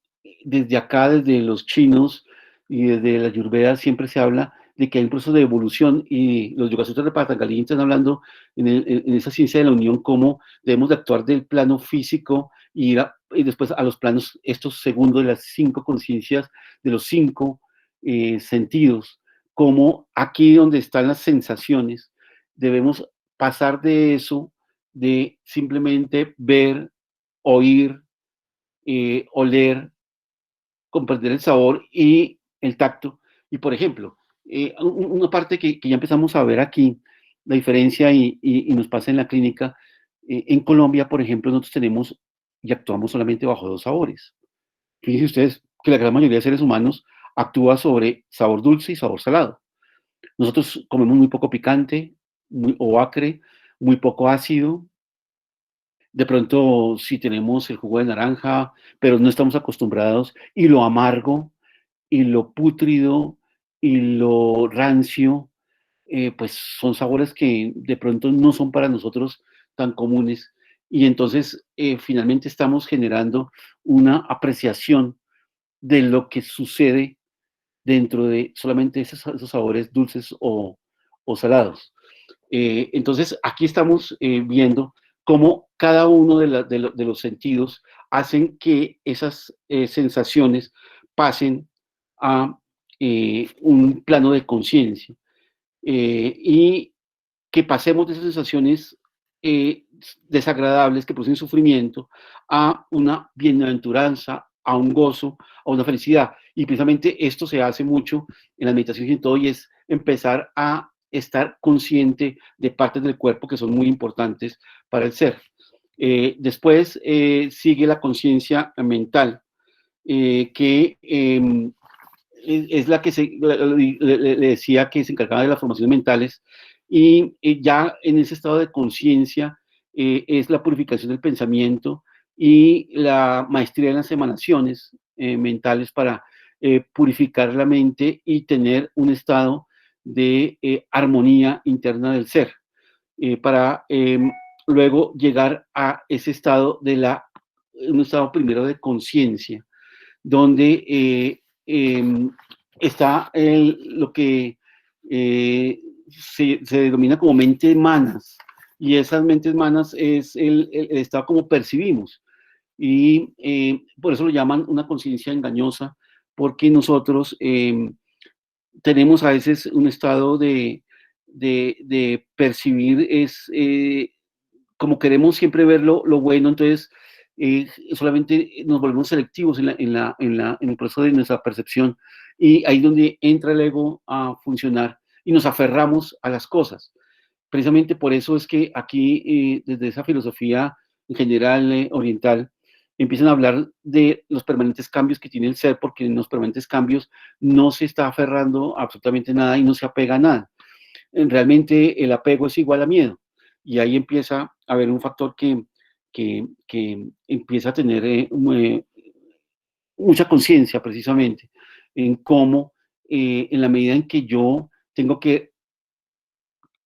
desde acá, desde los chinos y desde la Ayurveda, siempre se habla de que hay un proceso de evolución, y los Yoga Sutras de Patanjali están hablando en esa ciencia de la unión, cómo debemos de actuar del plano físico y después a los planos, estos segundos de las 5 conciencias, de los 5 sentidos, como aquí donde están las sensaciones, debemos pasar de eso, de simplemente ver, oír, oler, comprender el sabor y el tacto. Y por ejemplo, una parte que ya empezamos a ver aquí, la diferencia y nos pasa en la clínica, en Colombia, por ejemplo, nosotros tenemos y actuamos solamente bajo 2 sabores. Fíjense ustedes que la gran mayoría de seres humanos actúa sobre sabor dulce y sabor salado. Nosotros comemos muy poco picante o acre, muy poco ácido. De pronto, si tenemos el jugo de naranja, pero no estamos acostumbrados, y lo amargo, y lo pútrido, y lo rancio, pues son sabores que de pronto no son para nosotros tan comunes. Y entonces, finalmente estamos generando una apreciación de lo que sucede dentro de solamente esos sabores dulces o salados. Entonces, aquí estamos viendo cómo cada uno de los sentidos hacen que esas sensaciones pasen a un plano de conciencia, y que pasemos de esas sensaciones desagradables que producen sufrimiento a una bienaventuranza, a un gozo, a una felicidad. Y precisamente esto se hace mucho en las meditaciones y en todo, y es empezar a estar consciente de partes del cuerpo que son muy importantes para el ser. Después sigue la conciencia mental, que es la que le decía que se encargaba de las formaciones mentales, y ya en ese estado de conciencia es la purificación del pensamiento y la maestría en las emanaciones mentales para purificar la mente y tener un estado de armonía interna del ser, para luego llegar a ese estado un estado primero de conciencia, donde está lo que se denomina como mentes manas, y esas mentes manas es el estado como percibimos, y por eso lo llaman una conciencia engañosa, porque nosotros tenemos a veces un estado de percibir, como queremos siempre ver lo bueno, entonces solamente nos volvemos selectivos en el proceso de nuestra percepción, y ahí es donde entra el ego a funcionar y nos aferramos a las cosas. Precisamente por eso es que aquí, desde esa filosofía en general oriental, empiezan a hablar de los permanentes cambios que tiene el ser, porque en los permanentes cambios no se está aferrando a absolutamente nada y no se apega a nada. realmente el apego es igual a miedo. Y ahí empieza a haber un factor que empieza a tener mucha conciencia precisamente en cómo, en la medida en que yo tengo que,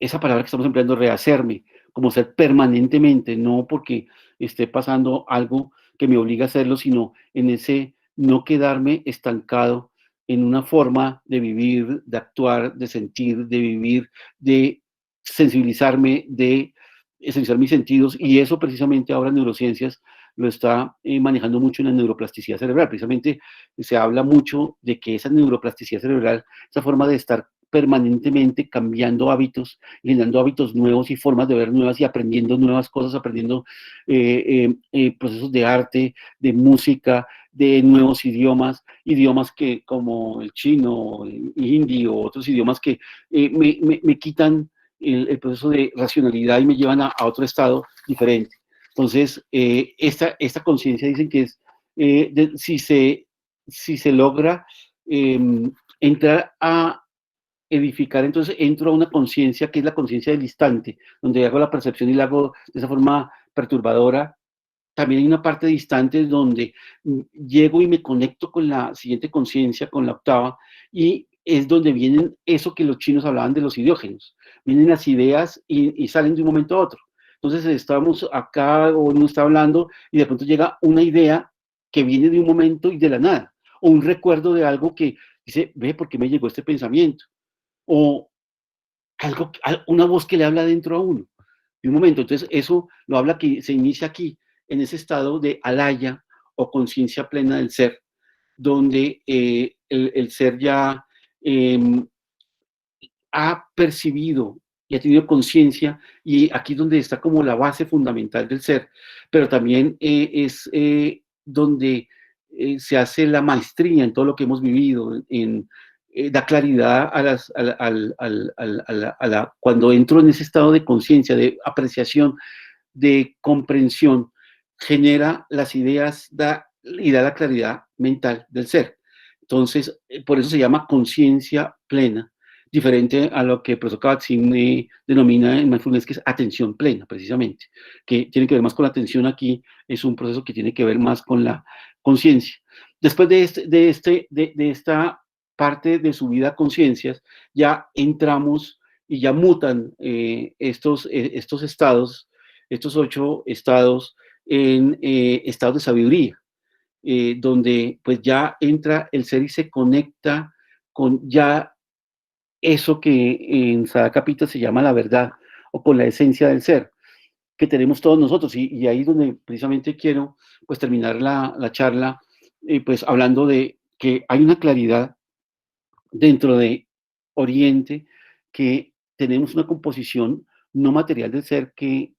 esa palabra que estamos empleando, rehacerme, como ser permanentemente, no porque esté pasando algo que me obliga a hacerlo, sino en ese no quedarme estancado en una forma de vivir, de actuar, de sentir, de vivir, de sensibilizarme, de sensibilizar mis sentidos, y eso precisamente ahora en neurociencias lo está manejando mucho en la neuroplasticidad cerebral. Precisamente se habla mucho de que esa neuroplasticidad cerebral, esa forma de estar permanentemente cambiando hábitos, generando hábitos nuevos y formas de ver nuevas y aprendiendo nuevas cosas, aprendiendo procesos de arte, de música, de nuevos idiomas, idiomas que como el chino, el hindi o otros idiomas que me quitan el proceso de racionalidad y me llevan a otro estado diferente. Entonces, esta conciencia dicen que es, si se logra entrar a edificar, entonces entro a una conciencia que es la conciencia del instante, donde hago la percepción y la hago de esa forma perturbadora. También hay una parte distante donde llego y me conecto con la siguiente conciencia, con la octava, y es donde vienen eso que los chinos hablaban de los ideógenos. Vienen las ideas y salen de un momento a otro. Entonces estamos acá o uno está hablando y de pronto llega una idea que viene de un momento y de la nada, o un recuerdo de algo que dice, ve, ¿por qué me llegó este pensamiento? O algo, una voz que le habla dentro a uno. De un momento, entonces eso lo habla que se inicia aquí, en ese estado de alaya o conciencia plena del ser, donde el ser ya ha percibido y ha tenido conciencia, y aquí es donde está como la base fundamental del ser, pero también es donde se hace la maestría en todo lo que hemos vivido, da claridad cuando entro en ese estado de conciencia, de apreciación, de comprensión, genera las ideas y da la claridad mental del ser. Entonces, por eso se llama conciencia plena, diferente a lo que el profesor Kabat-Zinn denomina en mindfulness, que es atención plena, precisamente, que tiene que ver más con la atención. Aquí es un proceso que tiene que ver más con la conciencia. Después de esta parte de su vida conciencias, ya entramos y ya mutan estos estados, estos 8 estados, en estados de sabiduría, donde pues ya entra el ser y se conecta con ya eso que en Sadakapita se llama la verdad, o con la esencia del ser, que tenemos todos nosotros. Y ahí es donde precisamente quiero pues terminar la charla, pues hablando de que hay una claridad dentro de Oriente, que tenemos una composición no material del ser que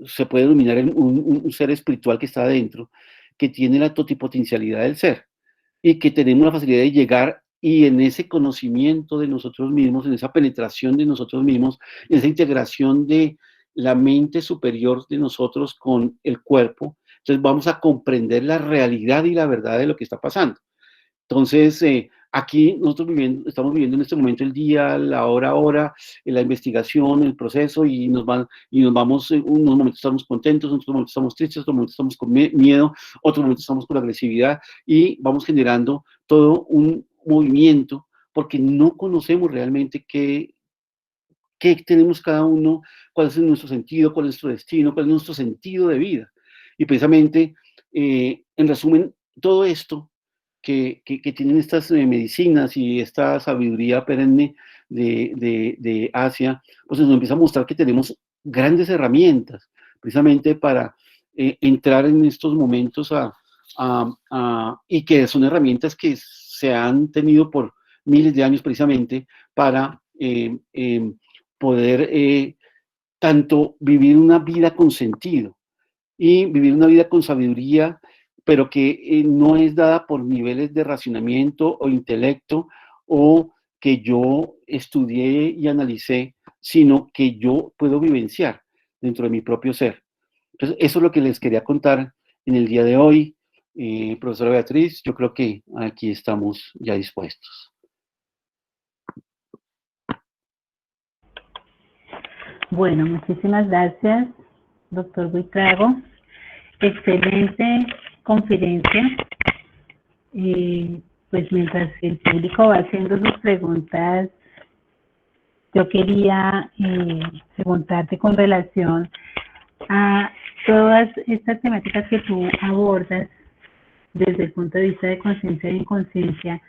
se puede denominar un ser espiritual que está adentro, que tiene la totipotencialidad del ser, y que tenemos la facilidad de llegar, y en ese conocimiento de nosotros mismos, en esa penetración de nosotros mismos, en esa integración de la mente superior de nosotros con el cuerpo, entonces vamos a comprender la realidad y la verdad de lo que está pasando. Entonces, aquí nosotros estamos viviendo en este momento el día, la hora, la investigación, el proceso, y nos vamos, unos momentos estamos contentos, otros momentos estamos tristes, otros momentos estamos con miedo, otros momentos estamos con agresividad, y vamos generando todo un movimiento, porque no conocemos realmente qué tenemos cada uno, cuál es nuestro sentido, cuál es nuestro destino, cuál es nuestro sentido de vida. Y precisamente, en resumen, todo esto que tienen estas medicinas y esta sabiduría perenne de Asia, pues nos empieza a mostrar que tenemos grandes herramientas, precisamente para entrar en estos momentos y que son herramientas que se han tenido por miles de años precisamente para poder tanto vivir una vida con sentido y vivir una vida con sabiduría, pero que no es dada por niveles de racionamiento o intelecto, o que yo estudié y analicé, sino que yo puedo vivenciar dentro de mi propio ser. Entonces, eso es lo que les quería contar en el día de hoy. Profesora Beatriz, yo creo que aquí estamos ya dispuestos. Bueno, muchísimas gracias, doctor Buitrago. Excelente conferencia. Pues mientras el público va haciendo sus preguntas, yo quería preguntarte con relación a todas estas temáticas que tú abordas desde el punto de vista de conciencia e inconsciencia.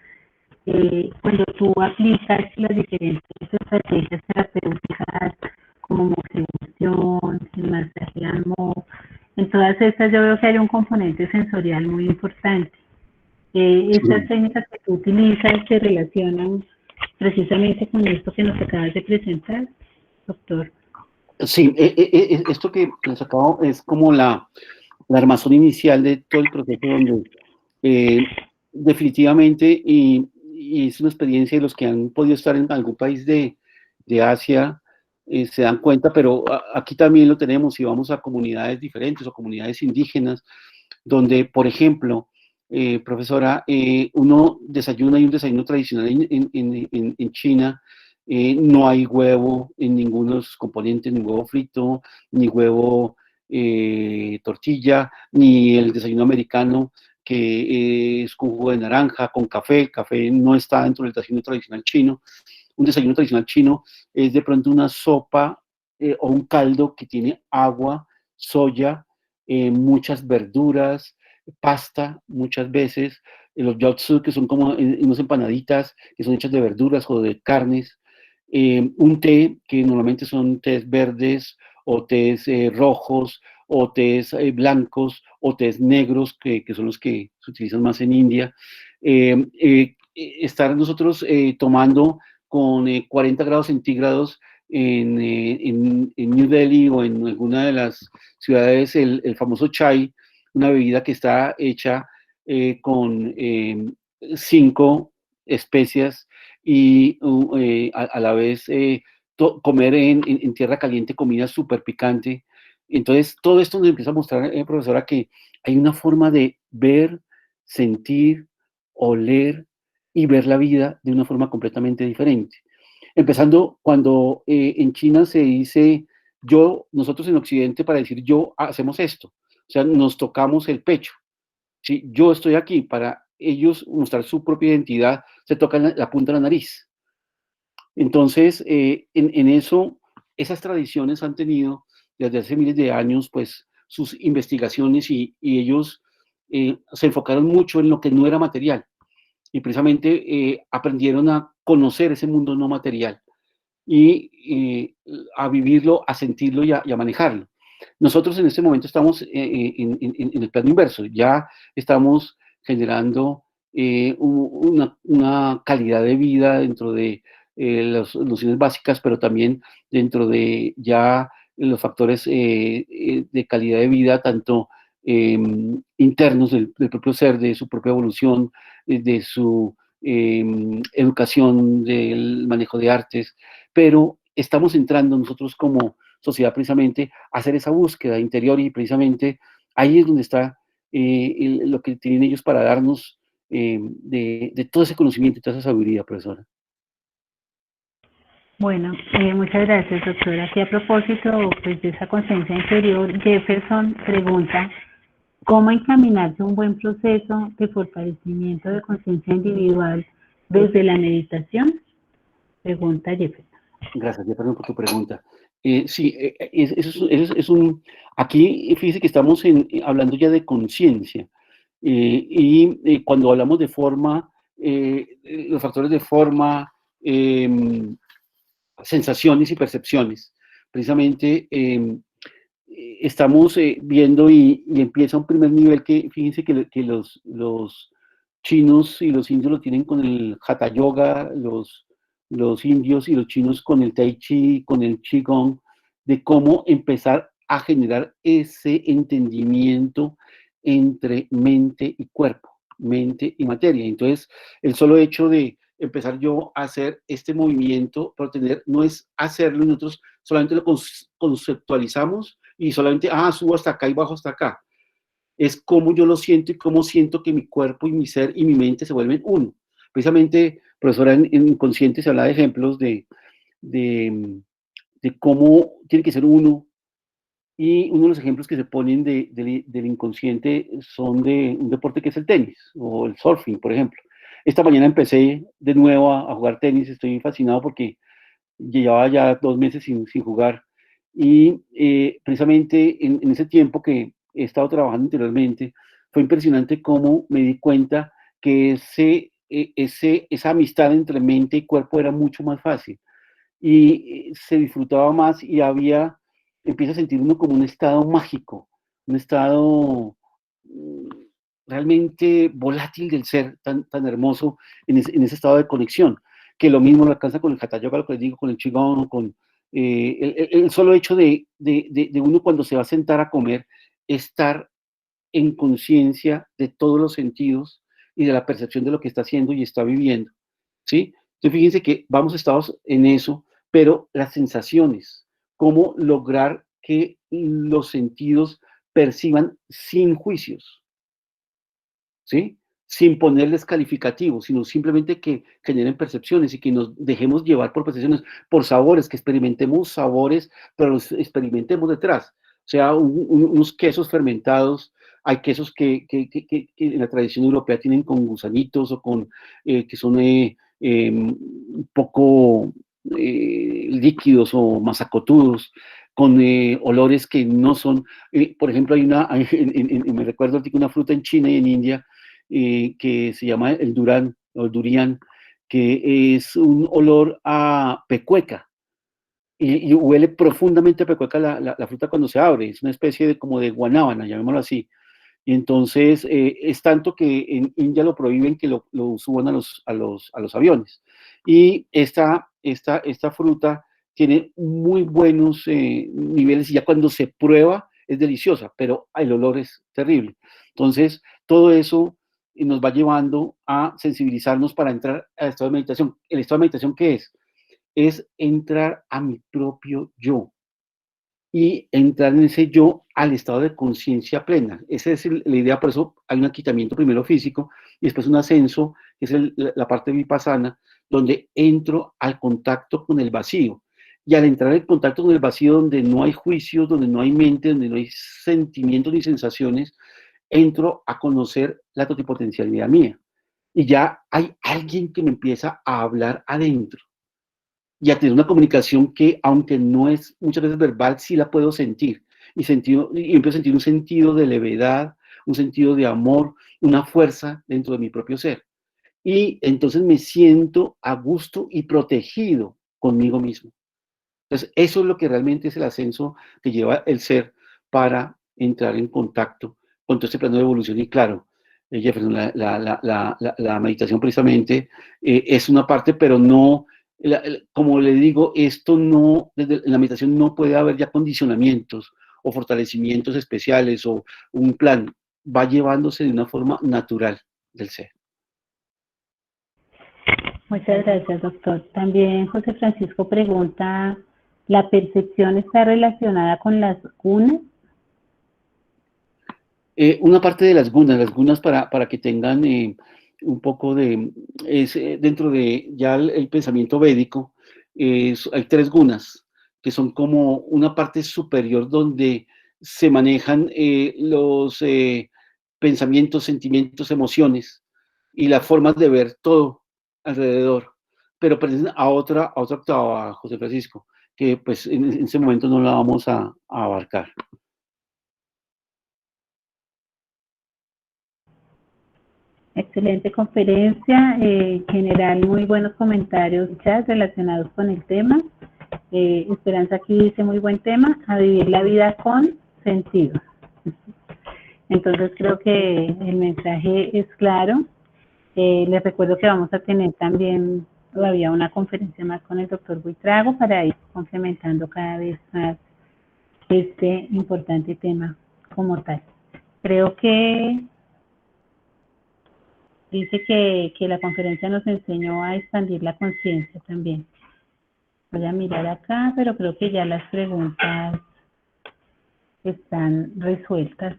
Cuando tú aplicas las diferentes estrategias terapéuticas como moxibustión, el masaje AMO, en todas estas yo veo que hay un componente sensorial muy importante. Estas técnicas que tú utilizas se relacionan precisamente con esto que nos acabas de presentar, doctor. Sí, esto que les acabo es como la armazón inicial de todo el proceso donde definitivamente, y es una experiencia de los que han podido estar en algún país de Asia, se dan cuenta, pero aquí también lo tenemos y vamos a comunidades diferentes o comunidades indígenas, donde, por ejemplo, profesora, uno desayuna y un desayuno tradicional en China, no hay huevo en ninguno de sus componentes, ni huevo frito, ni huevo tortilla, ni el desayuno americano, que es con jugo de naranja, con café. El café no está dentro del desayuno tradicional chino. Un desayuno tradicional chino es de pronto una sopa o un caldo que tiene agua, soya, muchas verduras, pasta muchas veces, los jiaozi, que son como unas empanaditas que son hechas de verduras o de carnes, un té, que normalmente son tés verdes o tés rojos o tés blancos o tés negros, que son los que se utilizan más en India. Estar nosotros tomando con 40 grados centígrados en New Delhi o en alguna de las ciudades el famoso chai, una bebida que está hecha con 5 especias y a la vez comer en tierra caliente comida súper picante. Entonces, todo esto nos empieza a mostrar, profesora, que hay una forma de ver, sentir, oler y ver la vida de una forma completamente diferente. Empezando cuando en China se dice nosotros en Occidente para decir yo hacemos esto, o sea, nos tocamos el pecho, ¿sí? Yo estoy aquí, para ellos mostrar su propia identidad, se tocan la punta de la nariz. Entonces, en eso, esas tradiciones han tenido desde hace miles de años, pues, sus investigaciones y ellos se enfocaron mucho en lo que no era material y precisamente aprendieron a conocer ese mundo no material y a vivirlo, a sentirlo y a manejarlo. Nosotros en este momento estamos en el plano inverso, ya estamos generando una calidad de vida dentro de las nociones básicas, pero también dentro de ya los factores de calidad de vida, tanto internos del propio ser, de su propia evolución, de su educación, del manejo de artes, pero estamos entrando nosotros como sociedad precisamente a hacer esa búsqueda interior y precisamente ahí es donde está lo que tienen ellos para darnos de todo ese conocimiento y toda esa sabiduría, profesora. Bueno, muchas gracias, doctora. Aquí a propósito pues, de esa conciencia interior, Jefferson pregunta, ¿cómo encaminarse a un buen proceso de fortalecimiento de conciencia individual desde la meditación? Pregunta Jefferson. Gracias, Jefferson, por tu pregunta. Sí, aquí fíjese que estamos hablando ya de conciencia y cuando hablamos de forma, los factores de forma, sensaciones y percepciones, precisamente estamos viendo y empieza un primer nivel que fíjense que los chinos y los indios lo tienen con el Hatha Yoga, los indios y los chinos con el Tai Chi, con el Qigong, de cómo empezar a generar ese entendimiento entre mente y cuerpo, mente y materia. Entonces, el solo hecho de empezar yo a hacer este movimiento, no es hacerlo, nosotros solamente lo conceptualizamos y solamente, subo hasta acá y bajo hasta acá. Es cómo yo lo siento y cómo siento que mi cuerpo y mi ser y mi mente se vuelven uno. Precisamente, profesora, en Inconsciente se habla de ejemplos de de cómo tiene que ser uno. Y uno de los ejemplos que se ponen del inconsciente son de un deporte que es el tenis o el surfing, por ejemplo. Esta mañana empecé de nuevo a jugar tenis, estoy fascinado porque llevaba ya 2 meses sin jugar. Y precisamente en ese tiempo que he estado trabajando anteriormente, fue impresionante cómo me di cuenta que esa amistad entre mente y cuerpo era mucho más fácil y se disfrutaba más y empieza a sentir uno como un estado mágico, un estado mm, realmente volátil del ser, tan hermoso en ese estado de conexión, que lo mismo lo alcanza con el Hatha Yoga, lo que les digo, con el Qigong, con el solo hecho de uno cuando se va a sentar a comer, estar en conciencia de todos los sentidos y de la percepción de lo que está haciendo y está viviendo, ¿sí? Entonces fíjense que vamos estados en eso, pero las sensaciones, cómo lograr que los sentidos perciban sin juicios, ¿sí? Sin ponerles calificativos, sino simplemente que generen percepciones y que nos dejemos llevar por percepciones, por sabores, que experimentemos sabores, pero los experimentemos detrás. O sea, unos quesos fermentados, hay quesos que en la tradición europea tienen con gusanitos o que son un poco líquidos o masacotudos, con olores que no son, por ejemplo, me recuerdo una fruta en China y en India que se llama el durán o el durian, que es un olor a pecueca y huele profundamente a pecueca la fruta cuando se abre, es una especie como de guanábana, llamémoslo así. Y entonces es tanto que en India lo prohíben que lo suban a los aviones. Y esta fruta tiene muy buenos niveles y ya cuando se prueba es deliciosa, pero el olor es terrible. Entonces, todo eso nos va llevando a sensibilizarnos para entrar al estado de meditación. ¿El estado de meditación qué es? Es entrar a mi propio yo y entrar en ese yo al estado de conciencia plena. Esa es la idea, por eso hay un aquitamiento primero físico y después un ascenso, que es la parte vipassana, donde entro al contacto con el vacío. Y al entrar en contacto con el vacío, donde no hay juicios, donde no hay mente, donde no hay sentimientos ni sensaciones, entro a conocer la totipotencialidad mía. Y ya hay alguien que me empieza a hablar adentro y a tener una comunicación que, aunque no es muchas veces verbal, sí la puedo sentir. Y empiezo a sentir un sentido de levedad, un sentido de amor, una fuerza dentro de mi propio ser. Y entonces me siento a gusto y protegido conmigo mismo. Entonces, eso es lo que realmente es el ascenso que lleva el ser para entrar en contacto con todo este plano de evolución. Y claro, Jefferson, la meditación precisamente es una parte, pero no, como le digo, esto no, en la meditación no puede haber ya condicionamientos o fortalecimientos especiales o un plan, va llevándose de una forma natural del ser. Muchas gracias, doctor. También José Francisco pregunta, ¿la percepción está relacionada con las gunas? Una parte de las gunas para que tengan un poco dentro de ya el pensamiento védico, hay 3 gunas, que son como una parte superior donde se manejan los pensamientos, sentimientos, emociones y las formas de ver todo alrededor, pero pertenecen a otra octava, José Francisco, que pues en ese momento no la vamos a abarcar. Excelente conferencia, en general muy buenos comentarios chat relacionados con el tema. Esperanza aquí dice muy buen tema, a vivir la vida con sentido. Entonces creo que el mensaje es claro. Les recuerdo que vamos a tener también todavía una conferencia más con el doctor Buitrago para ir complementando cada vez más este importante tema como tal. Creo que dice que la conferencia nos enseñó a expandir la conciencia también. Voy a mirar acá, pero creo que ya las preguntas están resueltas.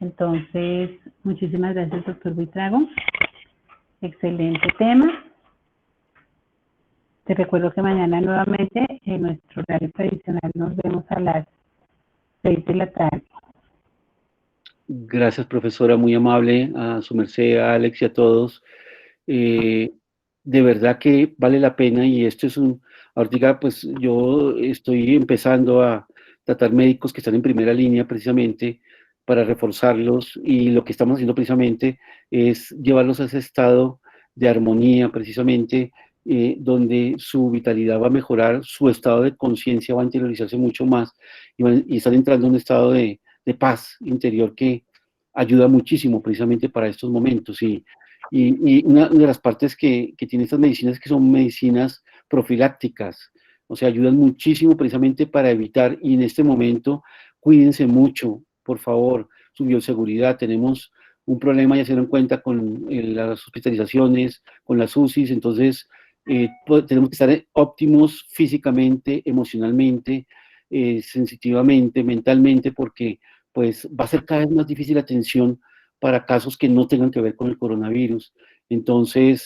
Entonces, muchísimas gracias, doctor Buitrago. Excelente tema. Te recuerdo que mañana nuevamente en nuestro horario tradicional nos vemos a las 6 de la tarde. Gracias, profesora, muy amable, a su merced, a Alex y a todos. De verdad que vale la pena, y esto es ahorita pues yo estoy empezando a tratar médicos que están en primera línea precisamente para reforzarlos, y lo que estamos haciendo precisamente es llevarlos a ese estado de armonía precisamente, donde su vitalidad va a mejorar, su estado de conciencia va a interiorizarse mucho más, y están entrando en un estado de paz interior que ayuda muchísimo precisamente para estos momentos. Y una de las partes que tienen estas medicinas, que son medicinas profilácticas, o sea, ayudan muchísimo precisamente para evitar, y en este momento cuídense mucho, por favor, su bioseguridad. Tenemos un problema, ya se dieron cuenta, con las hospitalizaciones, con las UCIs, entonces tenemos que estar óptimos físicamente, emocionalmente, sensitivamente, mentalmente, porque pues va a ser cada vez más difícil la atención para casos que no tengan que ver con el coronavirus. Entonces,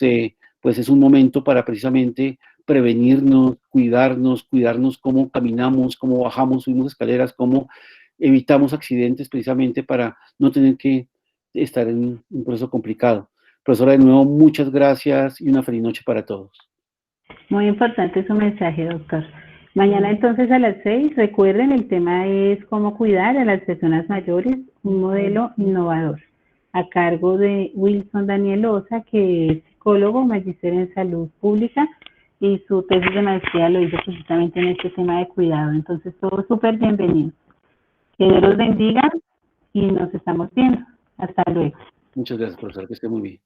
pues es un momento para precisamente prevenirnos, cuidarnos cómo caminamos, cómo bajamos, subimos escaleras, cómo evitamos accidentes, precisamente para no tener que estar en un proceso complicado. Profesora, de nuevo, muchas gracias y una feliz noche para todos. Muy importante su mensaje, doctor. Mañana entonces a las 6, recuerden, el tema es cómo cuidar a las personas mayores, un modelo innovador, a cargo de Wilson Daniel Osa, que es psicólogo, magíster en salud pública, y su tesis de maestría lo hizo precisamente en este tema de cuidado. Entonces, todos súper bienvenidos. Que Dios los bendiga y nos estamos viendo. Hasta luego. Muchas gracias, profesor, que esté muy bien.